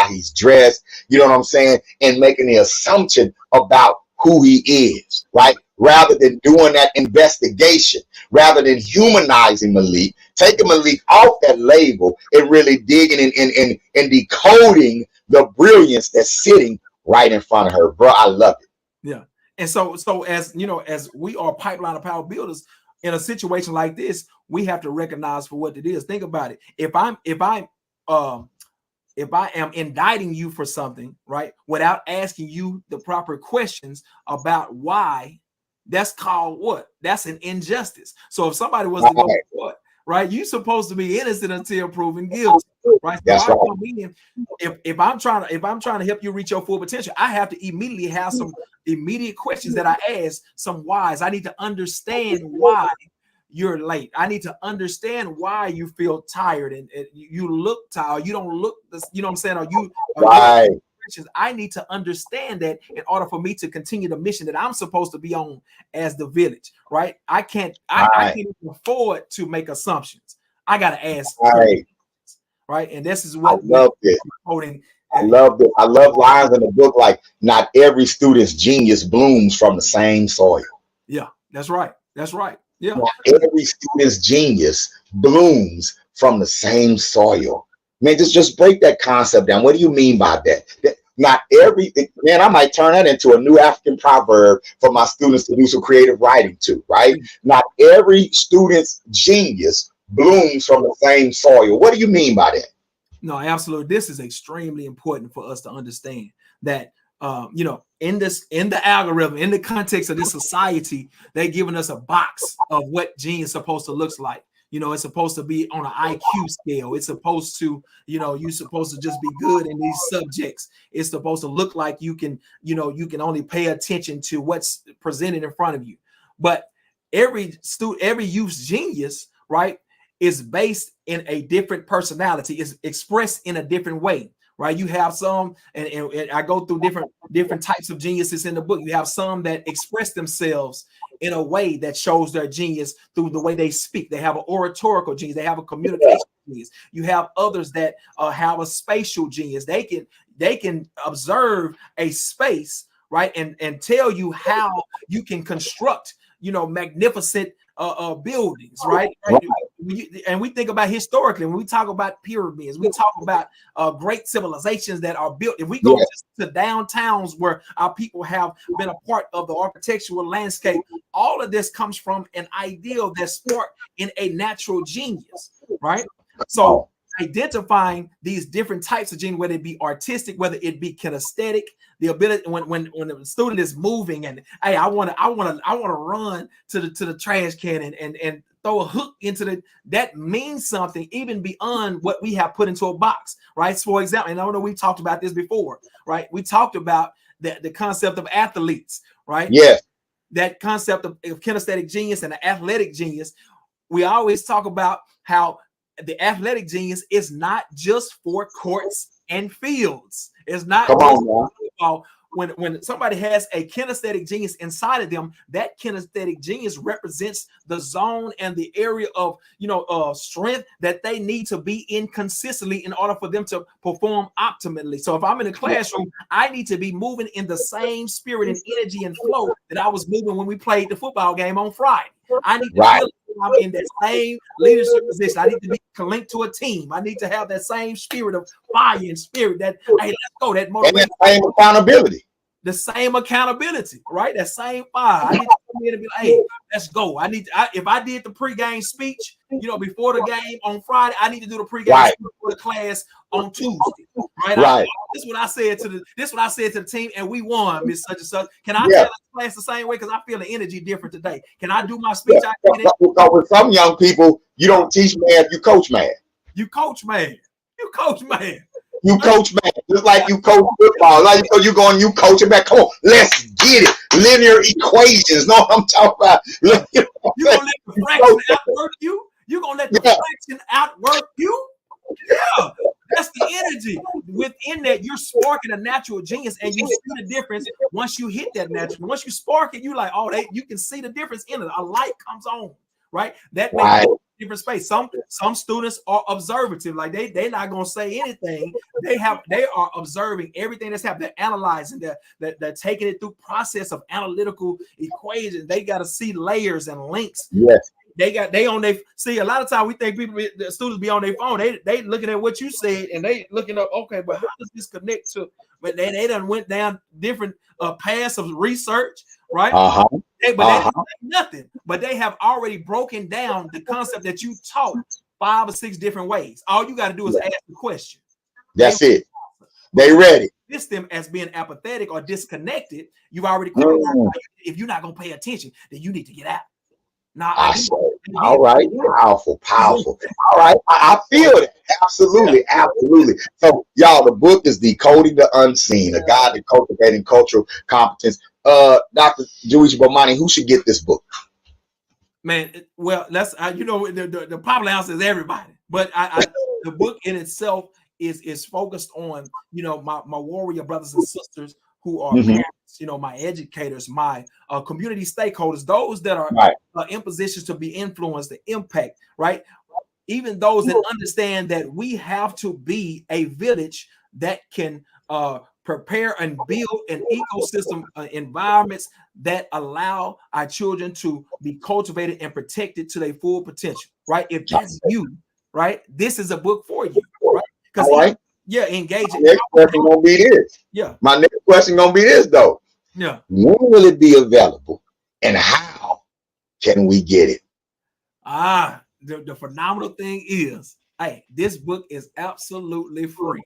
he's dressed, you know what I'm saying? And making the assumption about who he is, right? Rather than doing that investigation, rather than humanizing Malik, taking Malik off that label and really digging and decoding the brilliance that's sitting right in front of her. Bro, I love it. Yeah. And so as we are pipeline of power builders, in a situation like this, we have to recognize for what it is. Think about it. If I am indicting you for something, right, without asking you the proper questions about why, that's called what? That's an injustice. So if somebody was to go to court, right, you're supposed to be innocent until proven guilty, right? That's right. If I'm trying to help you reach your full potential, I have to immediately have some immediate questions that I ask, some whys. I need to understand why you're late. I need to understand why you feel tired and you look tired. You don't look this, you know what I'm saying? Right. I need to understand that in order for me to continue the mission that I'm supposed to be on as the village, right? I can't afford to make assumptions. I gotta ask, right? And this is what I love it. Quoting. I love it. I love lines in the book like, not every student's genius blooms from the same soil. Yeah, that's right. That's right. Yeah. Not every student's genius blooms from the same soil. Man, just break that concept down. What do you mean by that? Not every, man, I might turn that into a new African proverb for my students to do some creative writing too, right? Not every student's genius blooms from the same soil. What do you mean by that? No, absolutely. This is extremely important for us to understand that, you know, in the algorithm, in the context of this society, they're giving us a box of what genius supposed to look like. You know, it's supposed to be on an IQ scale. It's supposed to, you know, you're supposed to just be good in these subjects. It's supposed to look like you can, you know, you can only pay attention to what's presented in front of you. But every youth's genius, right, is based in a different personality, is expressed in a different way, right? You have some, and I go through different types of geniuses in the book. You have some that express themselves in a way that shows their genius through the way they speak. They have an oratorical genius. They have a communication genius. You have others that have a spatial genius. They can observe a space, right, and tell you how you can construct, you know, magnificent buildings, right? And we think about historically, when we talk about pyramids, we talk about great civilizations that are built. If we go to downtowns where our people have been a part of the architectural landscape, all of this comes from an ideal that's sparked in a natural genius, right? So identifying these different types of genius, whether it be artistic, whether it be kinesthetic, the ability when the student is moving and, hey, I want to run to the trash can and throw a hook into that means something even beyond what we have put into a box, right? So for example, and I know we talked about this before, right? We talked about the concept of athletes, right? Yes. That concept of kinesthetic genius and the athletic genius. We always talk about how the athletic genius is not just for courts and fields. It's not just when somebody has a kinesthetic genius inside of them. That kinesthetic genius represents the zone and the area of, you know, strength that they need to be in consistently in order for them to perform optimally. So if I'm in a classroom, I need to be moving in the same spirit and energy and flow that I was moving when we played the football game on Friday. I need to feel I'm in that same leadership position. I need to be linked to a team. I need to have that same spirit of fire and spirit that, hey, let's go. That motivation. And that same accountability. The same accountability, right? That same fire. I need to come in and be like, hey, let's go. If I did the pregame speech, you know, before the game on Friday, I need to do the pregame speech for the class on Tuesday. Right. This is what I said to the team, and we won, Miss Such and Such. Can I tell the class the same way? Because I feel the energy different today. Can I do my speech? With some young people, you don't teach man, you coach man. You coach man. You coach man. You coach man, just like you coach football. Like you going, you coach it back. Come on, let's get it. Linear equations. Know what I'm talking about? You gonna let the fraction outwork you? You gonna let the fraction outwork you? Yeah, that's the energy within that. You're sparking a natural genius, and you see the difference once you hit that natural. Once you spark it, you like, oh, you can see the difference in it. A light comes on, right? That makes a different space. Some students are observative, like they're not gonna say anything. They are observing everything that's happening. They're analyzing. They're taking it through process of analytical equations. They got to see layers and links. Yes. They on their see. A lot of times we think the students be on their phone. They looking at what you said and they looking up. Okay, but how does this connect to? But they done went down different paths of research, right? They didn't say nothing. But they have already broken down the concept that you taught 5 or 6 different ways. All you got to do is ask the question. That's it. They ready. This them as being apathetic or disconnected. You've already if you're not gonna pay attention, then you need to get out. Now, all right, powerful. All right, I feel it. Absolutely. So, y'all, the book is Decoding the Unseen, a guide to cultivating cultural competence. Dr. Junichi Bomani, who should get this book? Man, well, that's the popular answer is everybody, but the book in itself is focused on my warrior brothers and sisters who are parents, my educators, my community stakeholders, those that are in positions to be influenced, the impact, right? Even those that understand that we have to be a village that can prepare and build an ecosystem environments that allow our children to be cultivated and protected to their full potential, right? If that's you, right, this is a book for you, right? Because engaging. Next question gonna be this. My next question gonna be this though. When will it be available, and how can we get it? The phenomenal thing is, hey, this book is absolutely free.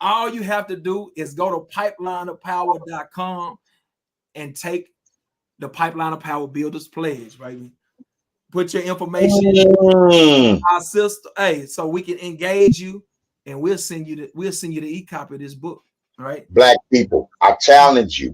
All you have to do is go to pipelineofpower.com and take the Pipeline of Power Builders Pledge, right? Put your information in our system, so we can engage you, and we'll send you the e-copy of this book, right? Black people, I challenge you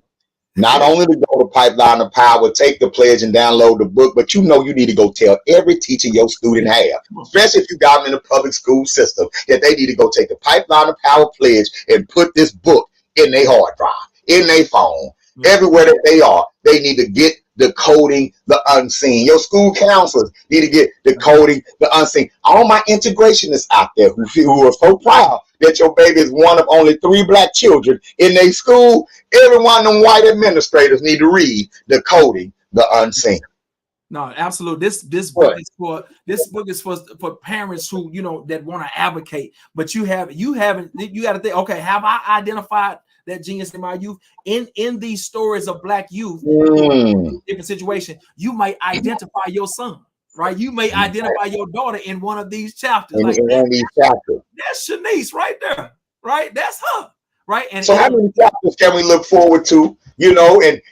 not only to go to Pipeline of Power, take the pledge and download the book, but you need to go tell every teacher your student have, especially if you got them in the public school system, that they need to go take the Pipeline of Power pledge and put this book in their hard drive, in their phone, everywhere that they are. They need to get Decoding the Unseen. Your school counselors need to get Decoding the Unseen. All my integrationists out there who are so proud that your baby is one of only 3 Black children in their school, every one of them white administrators need to read Decoding the Unseen. No, absolutely. This book is for parents who that want to advocate, but you got to think, okay, have I identified that genius in my youth? In these stories of Black youth, different situation, you might identify your son, right? You may identify your daughter in one of these chapters. That's Shanice right there, right? That's her, right? And so, how many chapters can we look forward to? And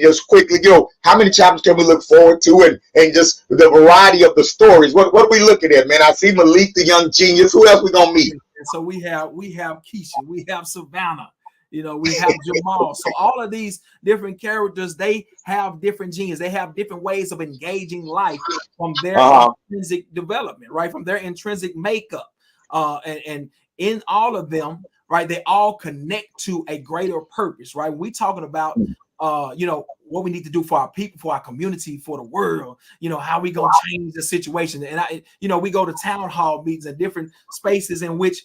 just quickly, how many chapters can we look forward to? And just the variety of the stories. What are we looking at, man? I see Malik, the young genius. Who else we gonna meet? And so we have Keisha, we have Savannah. We have Jamal. So all of these different characters, they have different genes. They have different ways of engaging life from their intrinsic development, right? From their intrinsic makeup. And in all of them, right, they all connect to a greater purpose, right? We talking about, what we need to do for our people, for our community, for the world, how we gonna change the situation. And we go to town hall meetings and different spaces in which,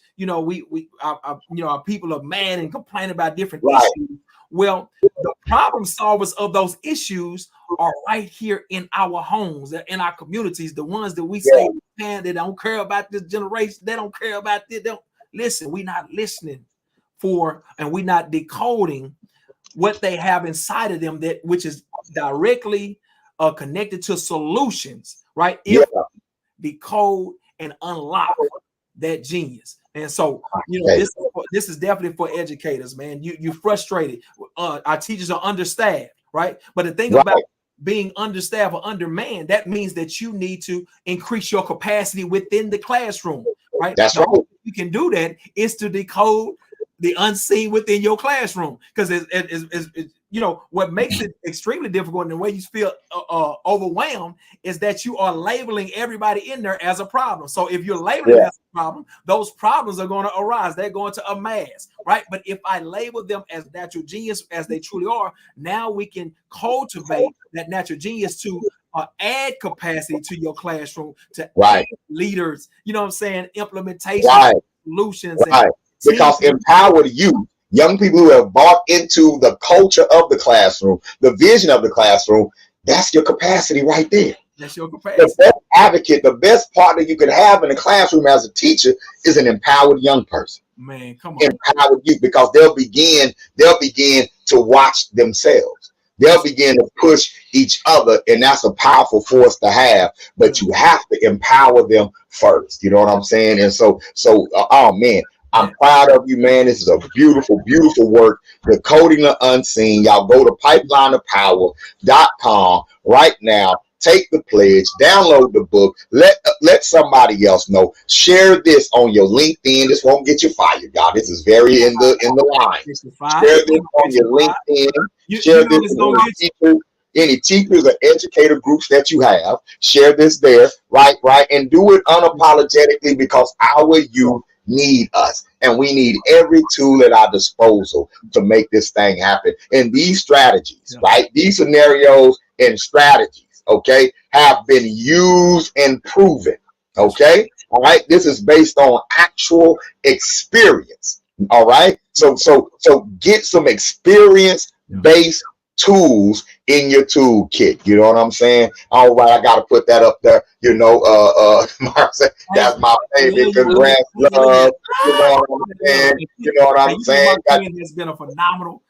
our people are mad and complain about different issues. Well, the problem solvers of those issues are right here in our homes, in our communities, the ones that we say, man, they don't care about this generation. They don't care about this. They don't listen. We're not listening for, and we're not decoding what they have inside of them, which is directly connected to solutions, right? If decode and unlock that genius. And so, this is definitely for educators, man. You frustrated. Our teachers are understaffed, right? But the thing about being understaffed or undermanned, that means that you need to increase your capacity within the classroom, right? That's right. You can do that is to decode the unseen within your classroom, because what makes it extremely difficult and the way you feel overwhelmed is that you are labeling everybody in there as a problem. So if you're labeling as a problem, those problems are going to arise. They're going to amass, right? But if I label them as natural genius, as they truly are, now we can cultivate that natural genius to add capacity to your classroom, to add leaders, implementation, solutions, because empowered youth, young people who have bought into the culture of the classroom, the vision of the classroom, that's your capacity right there. That's your capacity. The best advocate, the best partner you can have in the classroom as a teacher is an empowered young person. Man, come on. Empowered youth, because they'll begin to watch themselves. They'll begin to push each other, and that's a powerful force to have. But you have to empower them first. You know what I'm saying? And so, oh man, I'm proud of you, man. This is a beautiful, beautiful work. Decoding the Unseen. Y'all go to pipelineofpower.com right now. take the pledge, download the book, let somebody else know. Share this on your LinkedIn. This won't get you fired, y'all. This is very in the line. Share this on your LinkedIn. Share this with any teachers or educator groups that you have. Share this there, right? And do it unapologetically, because our youth need us, and we need every tool at our disposal to make this thing happen. And these strategies, right? These scenarios and strategies, okay, have been used and proven. Okay, all right. This is based on actual experience. All right. So get some experience-based tools in your toolkit. You know what I'm saying? All right, I gotta put that up there. You know, Marcia, that's my favorite. Congrats, love. You know what I'm saying? You know what I'm saying? Has been a phenomenal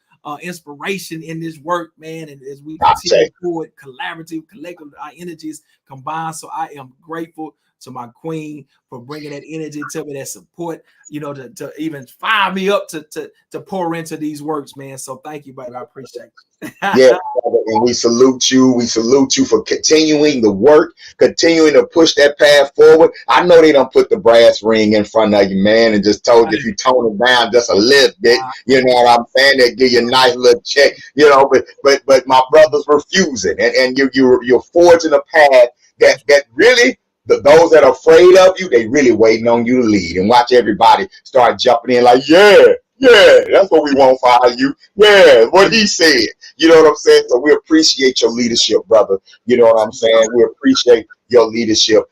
inspiration in this work, man. And as we continue forward, collaborative, collective, our energies combined. So I am grateful to my queen for bringing that energy to me, that support, you know, to even fire me up to pour into these works, man. So thank you, baby. I appreciate it. Yeah, brother, and we salute you. We salute you for continuing the work, continuing to push that path forward. I know they don't put the brass ring in front of you, man, and just told you if you tone it down just a little bit, you know what I'm saying, they give you a nice little check, you know. But my brother's refusing, and you're forging a path that really. Those that are afraid of you, they really waiting on you to lead, and watch everybody start jumping in like, yeah, that's what we want for you. Yeah, what he said. You know what I'm saying? So we appreciate your leadership, brother. You know what I'm saying? We appreciate your leadership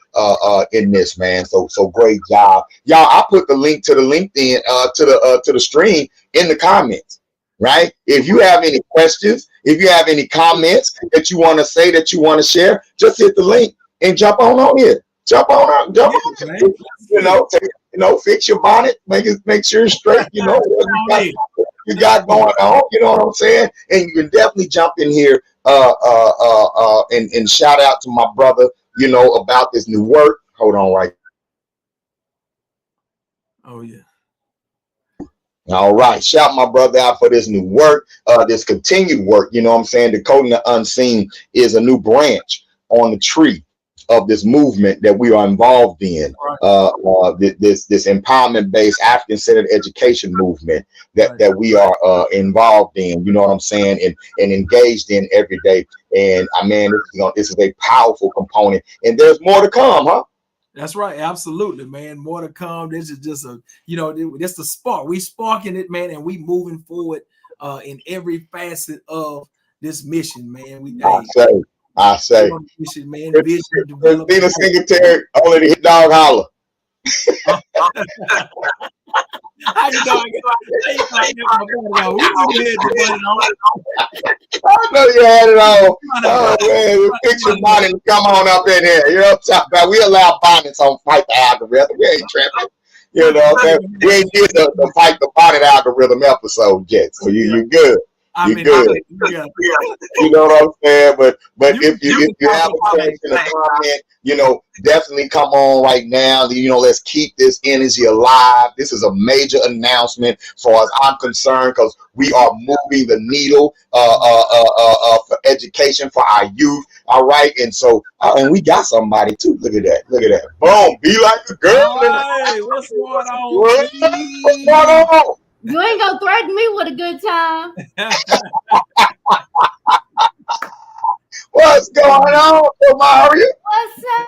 in this, man. So great job. Y'all, I put the link to the LinkedIn to the stream in the comments. Right? If you have any questions, if you have any comments that you want to say, that you want to share, just hit the link and jump on here. Jump on. You know, fix your bonnet, make sure it's straight. You know, you got going on. You know what I'm saying? And you can definitely jump in here and shout out to my brother, you know, about this new work. Hold on, right. Oh yeah. All right, shout my brother out for this new work, this continued work. You know what I'm saying? Decoding the Unseen is a new branch on the tree of this movement that we are involved in, this empowerment-based African-centered education movement that we are involved in, you know what I'm saying, and engaged in every day. And I mean, this is a powerful component, and there's more to come, huh? That's right, absolutely, man. More to come. This is just this the spark. We sparking it, man, and we moving forward in every facet of this mission, man. I say, mission, man. Vision, Christina Singletary, only the hit dog holler. How you know? I know you had it on. Oh man, fix your bonnet and come on up in here. You know what I'm talking about? We allow bonnets on Fight the Algorithm. We ain't tripping. You know what I'm saying? We ain't did the Fight the Bonnet Algorithm episode yet, so you good. You good. You know what I'm saying? But if you have a question or comment, you know, definitely come on right now. You know, let's keep this energy alive. This is a major announcement as far as I'm concerned, because we are moving the needle for education for our youth. All right, and so and we got somebody too. Look at that. Boom. Be like the girl. Hey, what's going on? What's going on? You ain't gonna threaten me with a good time. What's going on, Mario? What's up?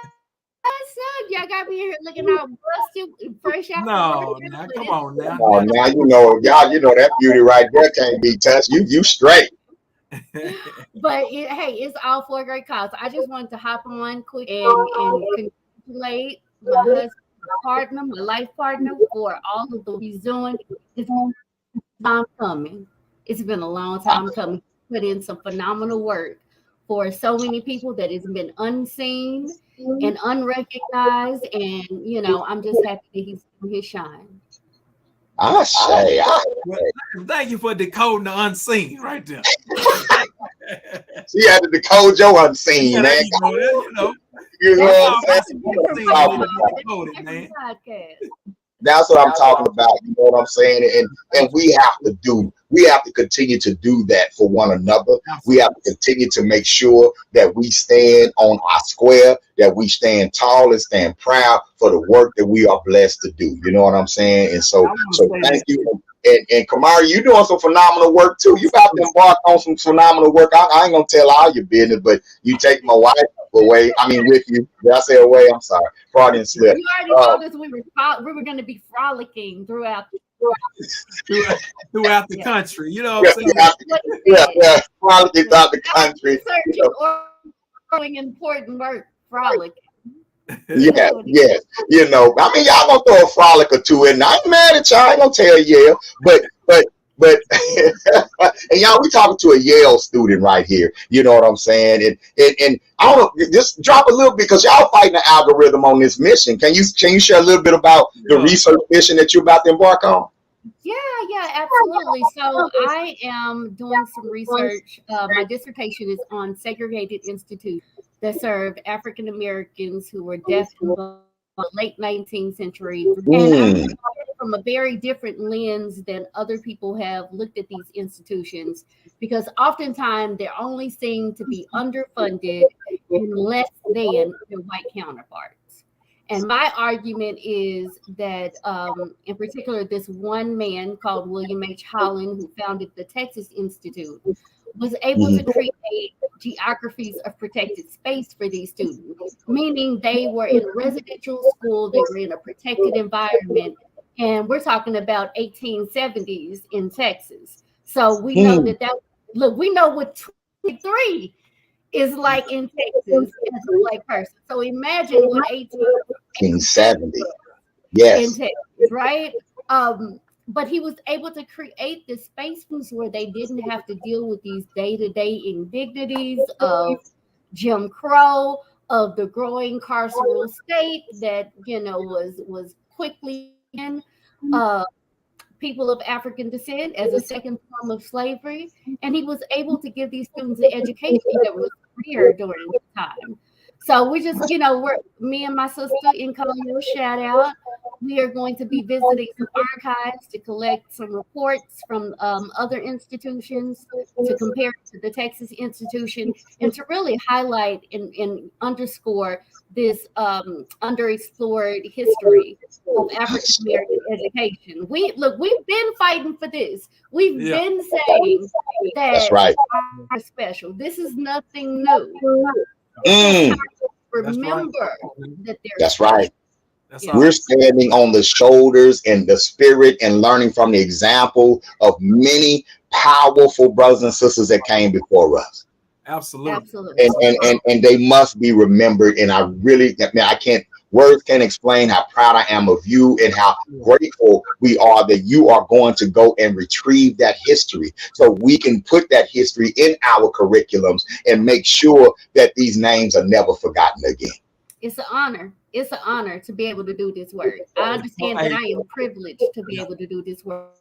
Y'all got me here looking all busted, fresh out. No, now come on now. Oh, now you know that beauty right there can't be touched. You straight. But hey, it's all for a great cause. I just wanted to hop on quick and congratulate my husband, my life partner, for all of the he's doing. It's a long time coming. It's been a long time coming. Put in some phenomenal work for so many people that has been unseen and unrecognized, and you know, I'm just happy that he's doing his shine. I say. Thank you for decoding the unseen right there. She had to decode your unseen, man. You know what I'm saying? That's what I'm talking about. You know what I'm saying? And we have we have to continue to do that for one another. We have to continue to make sure that we stand on our square, that we stand tall and stand proud for the work that we are blessed to do. You know what I'm saying? And so thank you. And Kamari, you doing some phenomenal work too. You got to embark on some phenomenal work. I ain't gonna tell all your business, but you take my wife away. I mean, with you. Did I say away? I'm sorry. Freudian slip. You already told us we were going to be frolicking throughout the country. You know what I'm saying? Yeah, frolicking throughout the country. Doing important work, frolicking. Yeah. You know, I mean, y'all gonna throw a frolic or two in. I ain't mad at y'all. I ain't gonna tell Yale, but and y'all, we talking to a Yale student right here. You know what I'm saying? And I don't know, just drop a little bit because y'all fighting the algorithm on this mission. Can you share a little bit about the research mission that you're about to embark on? Yeah, absolutely. So I am doing some research. My dissertation is on segregated institutions that serve African Americans who were deaf in the late 19th century. And I'm looking at it from a very different lens than other people have looked at these institutions, because oftentimes they're only seen to be underfunded and less than their white counterparts. And my argument is that, in particular, this one man called William H. Holland, who founded the Texas Institute, was able to create geographies of protected space for these students, meaning they were in a residential school, they were in a protected environment, and we're talking about 1870s in Texas. So we know we know what 23 is like in Texas as a black person. So imagine what 1870, yes, in Texas, right? But he was able to create this space where they didn't have to deal with these day-to-day indignities of Jim Crow, of the growing carceral state that was quickly in people of African descent as a second form of slavery. And he was able to give these students an education that was rare during the time. So we just, me and my sister in Colonial, shout out. We are going to be visiting some archives to collect some reports from other institutions to compare to the Texas institution and to really highlight and underscore this underexplored history of African American education. We've been fighting for this. We've been saying that that's right. Are special. This is nothing new. Remember that that's right. That's We're standing on the shoulders and the spirit and learning from the example of many powerful brothers and sisters that came before us. Absolutely. And they must be remembered. And words can't explain how proud I am of you and how grateful we are that you are going to go and retrieve that history so we can put that history in our curriculums and make sure that these names are never forgotten again. It's an honor. It's an honor to be able to do this work. I understand that I am privileged to be able to do this work.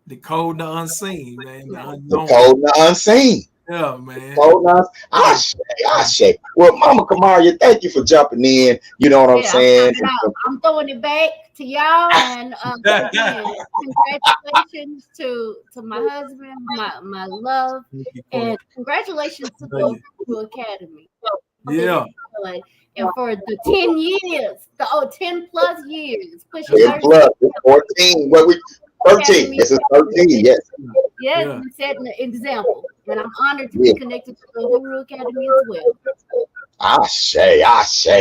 Decoding the unseen, man. Decoding the unseen. Yeah, man. I say. Well, Mama Kamaria, thank you for jumping in. You know what I'm saying? I'm throwing it back to y'all, and again, congratulations to my husband, my love, and congratulations to the Overview Academy. Yeah. And for the 10 years, 10 plus years, pushing 10 plus, 14. 13. This is 13. Yes. Yes, yeah. Setting an example, and I'm honored to be connected to the Overview Academy as well. I say,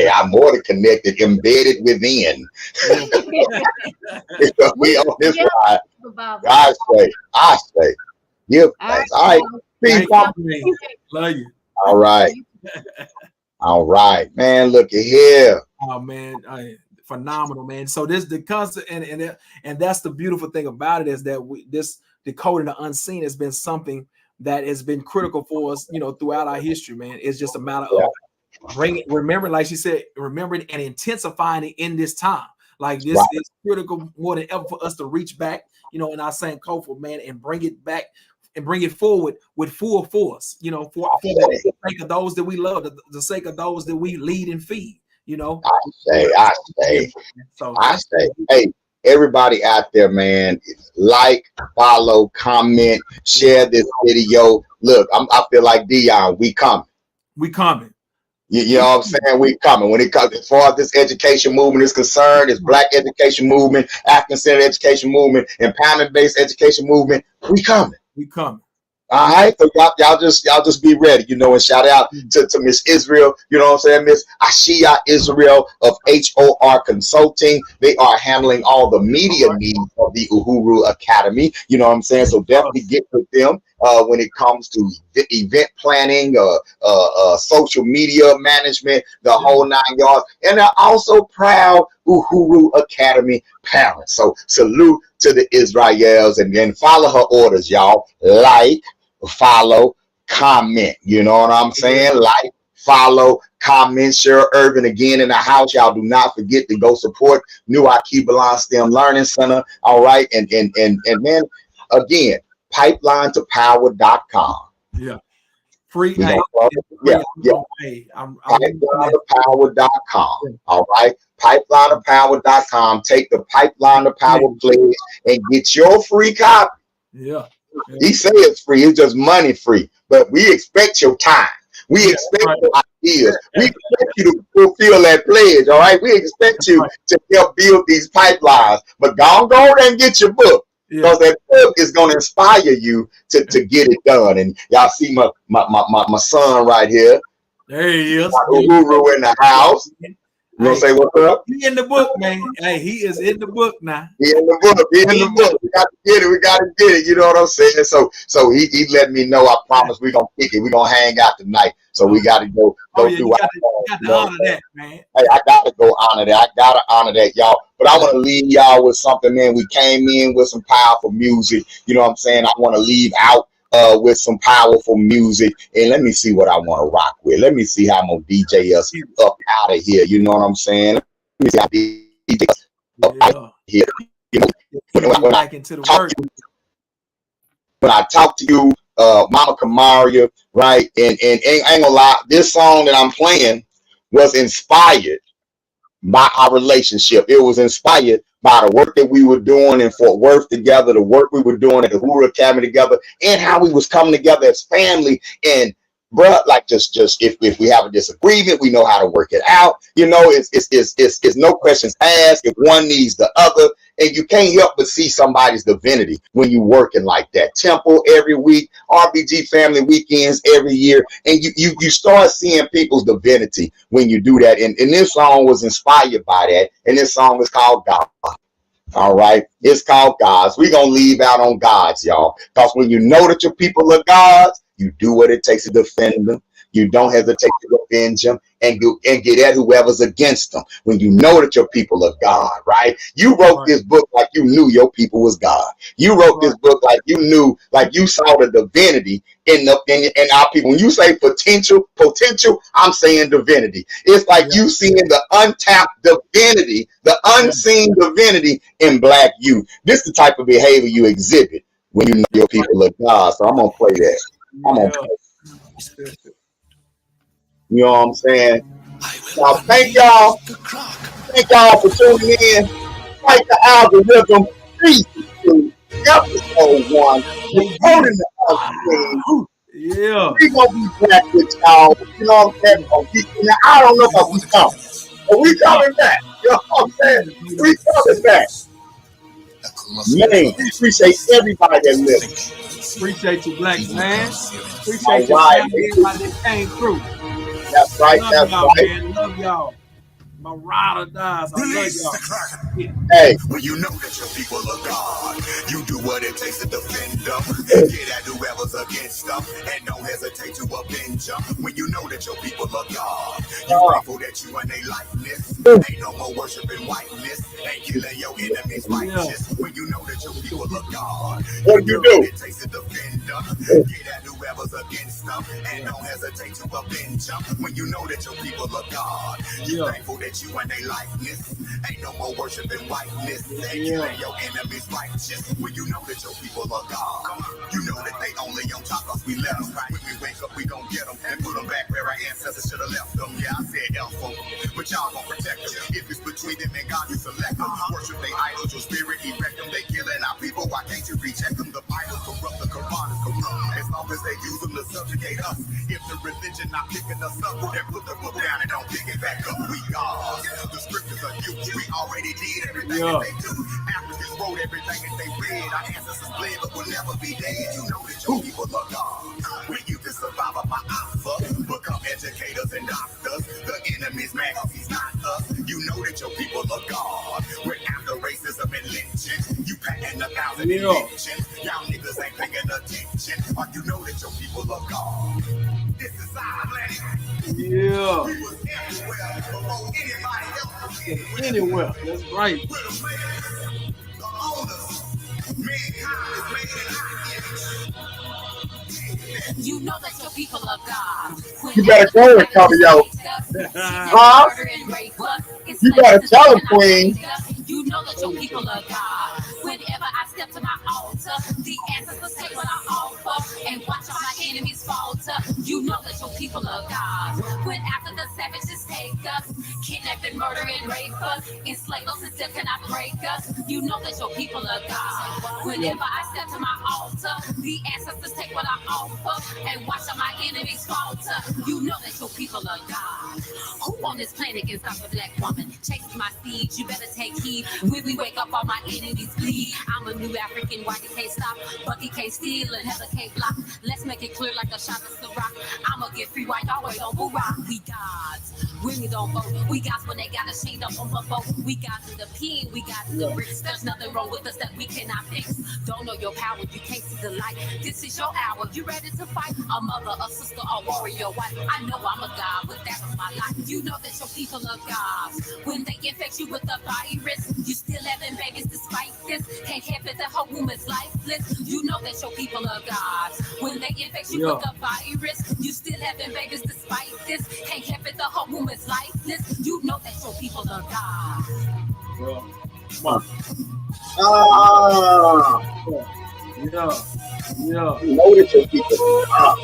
I'm more than connected, embedded within. We on this ride. I say, give thanks. All right, peace. Love you. All right, man. Look at here. Oh man, phenomenal, man. So this the concept, and that's the beautiful thing about it is that this decoding the unseen has been something that has been critical for us, throughout our history, man. It's just a matter of remembering, like she said, remembering and intensifying it in this time. Like this is critical more than ever for us to reach back, in our St. Cofer, man, and bring it back and bring it forward with full force, for the sake of those that we love, the sake of those that we lead and feed, I say, hey, everybody out there, man, like, follow, comment, share this video. Look, I feel like Dion, we coming. We coming. You know what I'm saying? We coming. When it comes, as far as this education movement is concerned, this Black education movement, African-centered education movement, empowerment-based education movement, we coming. We coming. All right, so y'all just be ready, you know, and shout out to Miss Israel, you know what I'm saying, Miss Ashia Israel of HOR Consulting. They are handling all the media needs of the Uhuru Academy, you know what I'm saying. So definitely get with them when it comes to event planning, social media management, the whole 9 yards. And they're also proud Uhuru Academy parents. So salute to the Israels, and then follow her orders, y'all. Like, follow, comment. You know what I'm saying? Like, follow, comment. Cheryl Irvin again in the house. Y'all do not forget to go support New Akibalon STEM Learning Center. All right, and then again, pipelinetopower.com. Yeah. Free. Pipelinetopower.com. All right. Pipelinetopower.com. Take the Pipeline to Power pledge and get your free copy. Yeah. He said it's free. It's just money free. But we expect your time. We expect your ideas. We expect you to fulfill that pledge. All right. We expect you to help build these pipelines. But go and get your book. Because that book is going to inspire you to get it done. And y'all see my son right here. There he is. Uhuru in the house. You gonna say what's up? He in the book, man. Hey, he is in the book now. He in the book. He in the book. We got to get it. We got to get it. You know what I'm saying? So he let me know. I promise we're gonna kick it. We're gonna hang out tonight. So we got to go do. You got to honor that, man. Hey, I gotta go honor that. I gotta honor that, y'all. But I want to leave y'all with something, man. We came in with some powerful music. You know what I'm saying? I want to leave out with some powerful music, and let me see what I want to rock with. Let me see how I'm gonna DJ us up out of here. You know what I'm saying? Let me see how DJ us up out of here. You know, when I talk to you, Mama Kamaria, right? And ain't gonna lie, this song that I'm playing was inspired by our relationship. It was inspired by the work that we were doing in Fort Worth together, the work we were doing at the Uhuru Academy together, and how we was coming together as family. And bruh, like just if we have a disagreement, we know how to work it out. You know, it's no questions asked. If one needs the other, and you can't help but see somebody's divinity when you working like that. Temple every week, RBG family weekends every year, and you start seeing people's divinity when you do that. And this song was inspired by that, and this song is called God. All right, it's called God's. We're gonna leave out on God's, y'all, because when you know that your people are God's, you do what it takes to defend them. You don't hesitate to avenge them and get at whoever's against them. When you know that your people are God, right? You wrote this book like you knew your people was God. You wrote this book like you knew, like you saw the divinity in our people. When you say potential, I'm saying divinity. It's like you seeing the untapped divinity, the unseen divinity in Black youth. This is the type of behavior you exhibit when you know your people are God. So I'm gonna play that. I'm gonna play. You know what I'm saying? So thank y'all. Thank y'all for tuning in. Fight the algorithm. 3 to episode 1. Decoding the Unseen. Yeah. We gonna be back with y'all. You know what I'm saying? Now, I don't know if we coming, but we coming back. You know what I'm saying? We coming back. Man, appreciate everybody that listens. Appreciate you, Black man. Appreciate you, everybody that came through. That's right. That's y'all, right. Man. Love y'all. My rider dies. I love y'all. Hey. When you know that your people are God, you do what it takes to defend them. Get at whoever's against them, and don't hesitate to avenge them. When you know that your people are God, you're grateful that you in their likeness. Ain't no more worshiping whiteness. Ain't killing your enemies righteous. When you know that your people are God, what you do? It takes to defend them. Get at whoever's against them, and don't hesitate to avenge them. When you know that your people are God, you're thankful that you and they likeness. Ain't no more worshiping whiteness. Ain't killing your enemies righteous. When you know that your people are God, you know that they only on top of we left them. When we wake up, we gon' get them and put them back where our ancestors should have left them. Yeah, I said elf, but y'all gon' protect them. If it's between them and God, you select them. Worship they idols, your spirit educate us. If the religion not picking us up, then put the book down and don't pick it back up. We gods. The scriptures are you. We already did everything that they do. Africans wrote everything that they read. Our ancestors bled, but will never be dead. You know that your people are God. When you can survive up my alpha, become educators and doctors. The enemy's mad, he's not us. You know that your people are God. We're after racism and lynching. You patting 1,000 inventions. Y'all niggas ain't paying attention. Or you know that your people are God. This is our planet. Yeah. We was everywhere before anybody else was Anywhere. That's right. We're the makers, the owners. Mankind is made in our image. You know that your people are God. You better go and cover yo. Huh? You better tell them, Queen. You know that your people are God. Whenever I step to my altar, the ancestors take what I offer and watch all my enemies falter. You know that your people are God. When after the savages take us, kidnap and murder and rape us, enslave us and still cannot break us. You know that your people are God. Whenever I step to my altar, the ancestors take what I offer and watch all my enemies falter. You know that your people are God. Who on this planet can stop a black woman? Chase my seeds, you better take heed. When we wake up, all my enemies bleed. I'm a new African, white can't stop, Bucky can't steal, and Heather can't block. Let's make it clear like a shot of Ciroc. I'ma get free white all the way on Barack. We gods, women don't vote. We gods when they got us chained up on the boat. We gods in the pen, we gods in the bricks. There's nothing wrong with us that we cannot fix. Don't know your power, you can't see the light. This is your hour, you ready to fight? A mother, a sister, a warrior, wife. I know I'm a god, but that's my life. You know that your people are gods. When they infect you with the virus, you still having babies despite this. Can't help it, the whole woman's lifeless. You know that your people are gods. When they infect you with the virus, you still having babies despite this. Can't help it, the whole woman's lifeless. You know that your people are gods. Well, come on. Yeah. You know that your people are God.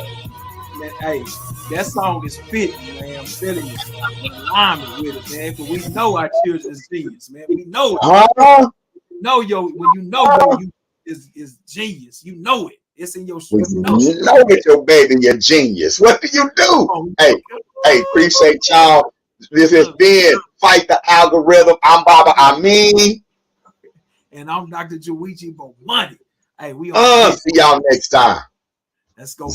Man, hey, that song is fitting, man. I'm telling you, alignment with it, man. But we know our children's genius, man. We know it. Know when you know you is genius. You know it. It's in your You you know that your baby, your genius. What do you do? Hey, appreciate y'all. This has been Fight the Algorithm. I'm Baba Amin. And I'm Dr. Junichi Bomani. Hey, we see y'all next time. Let's go.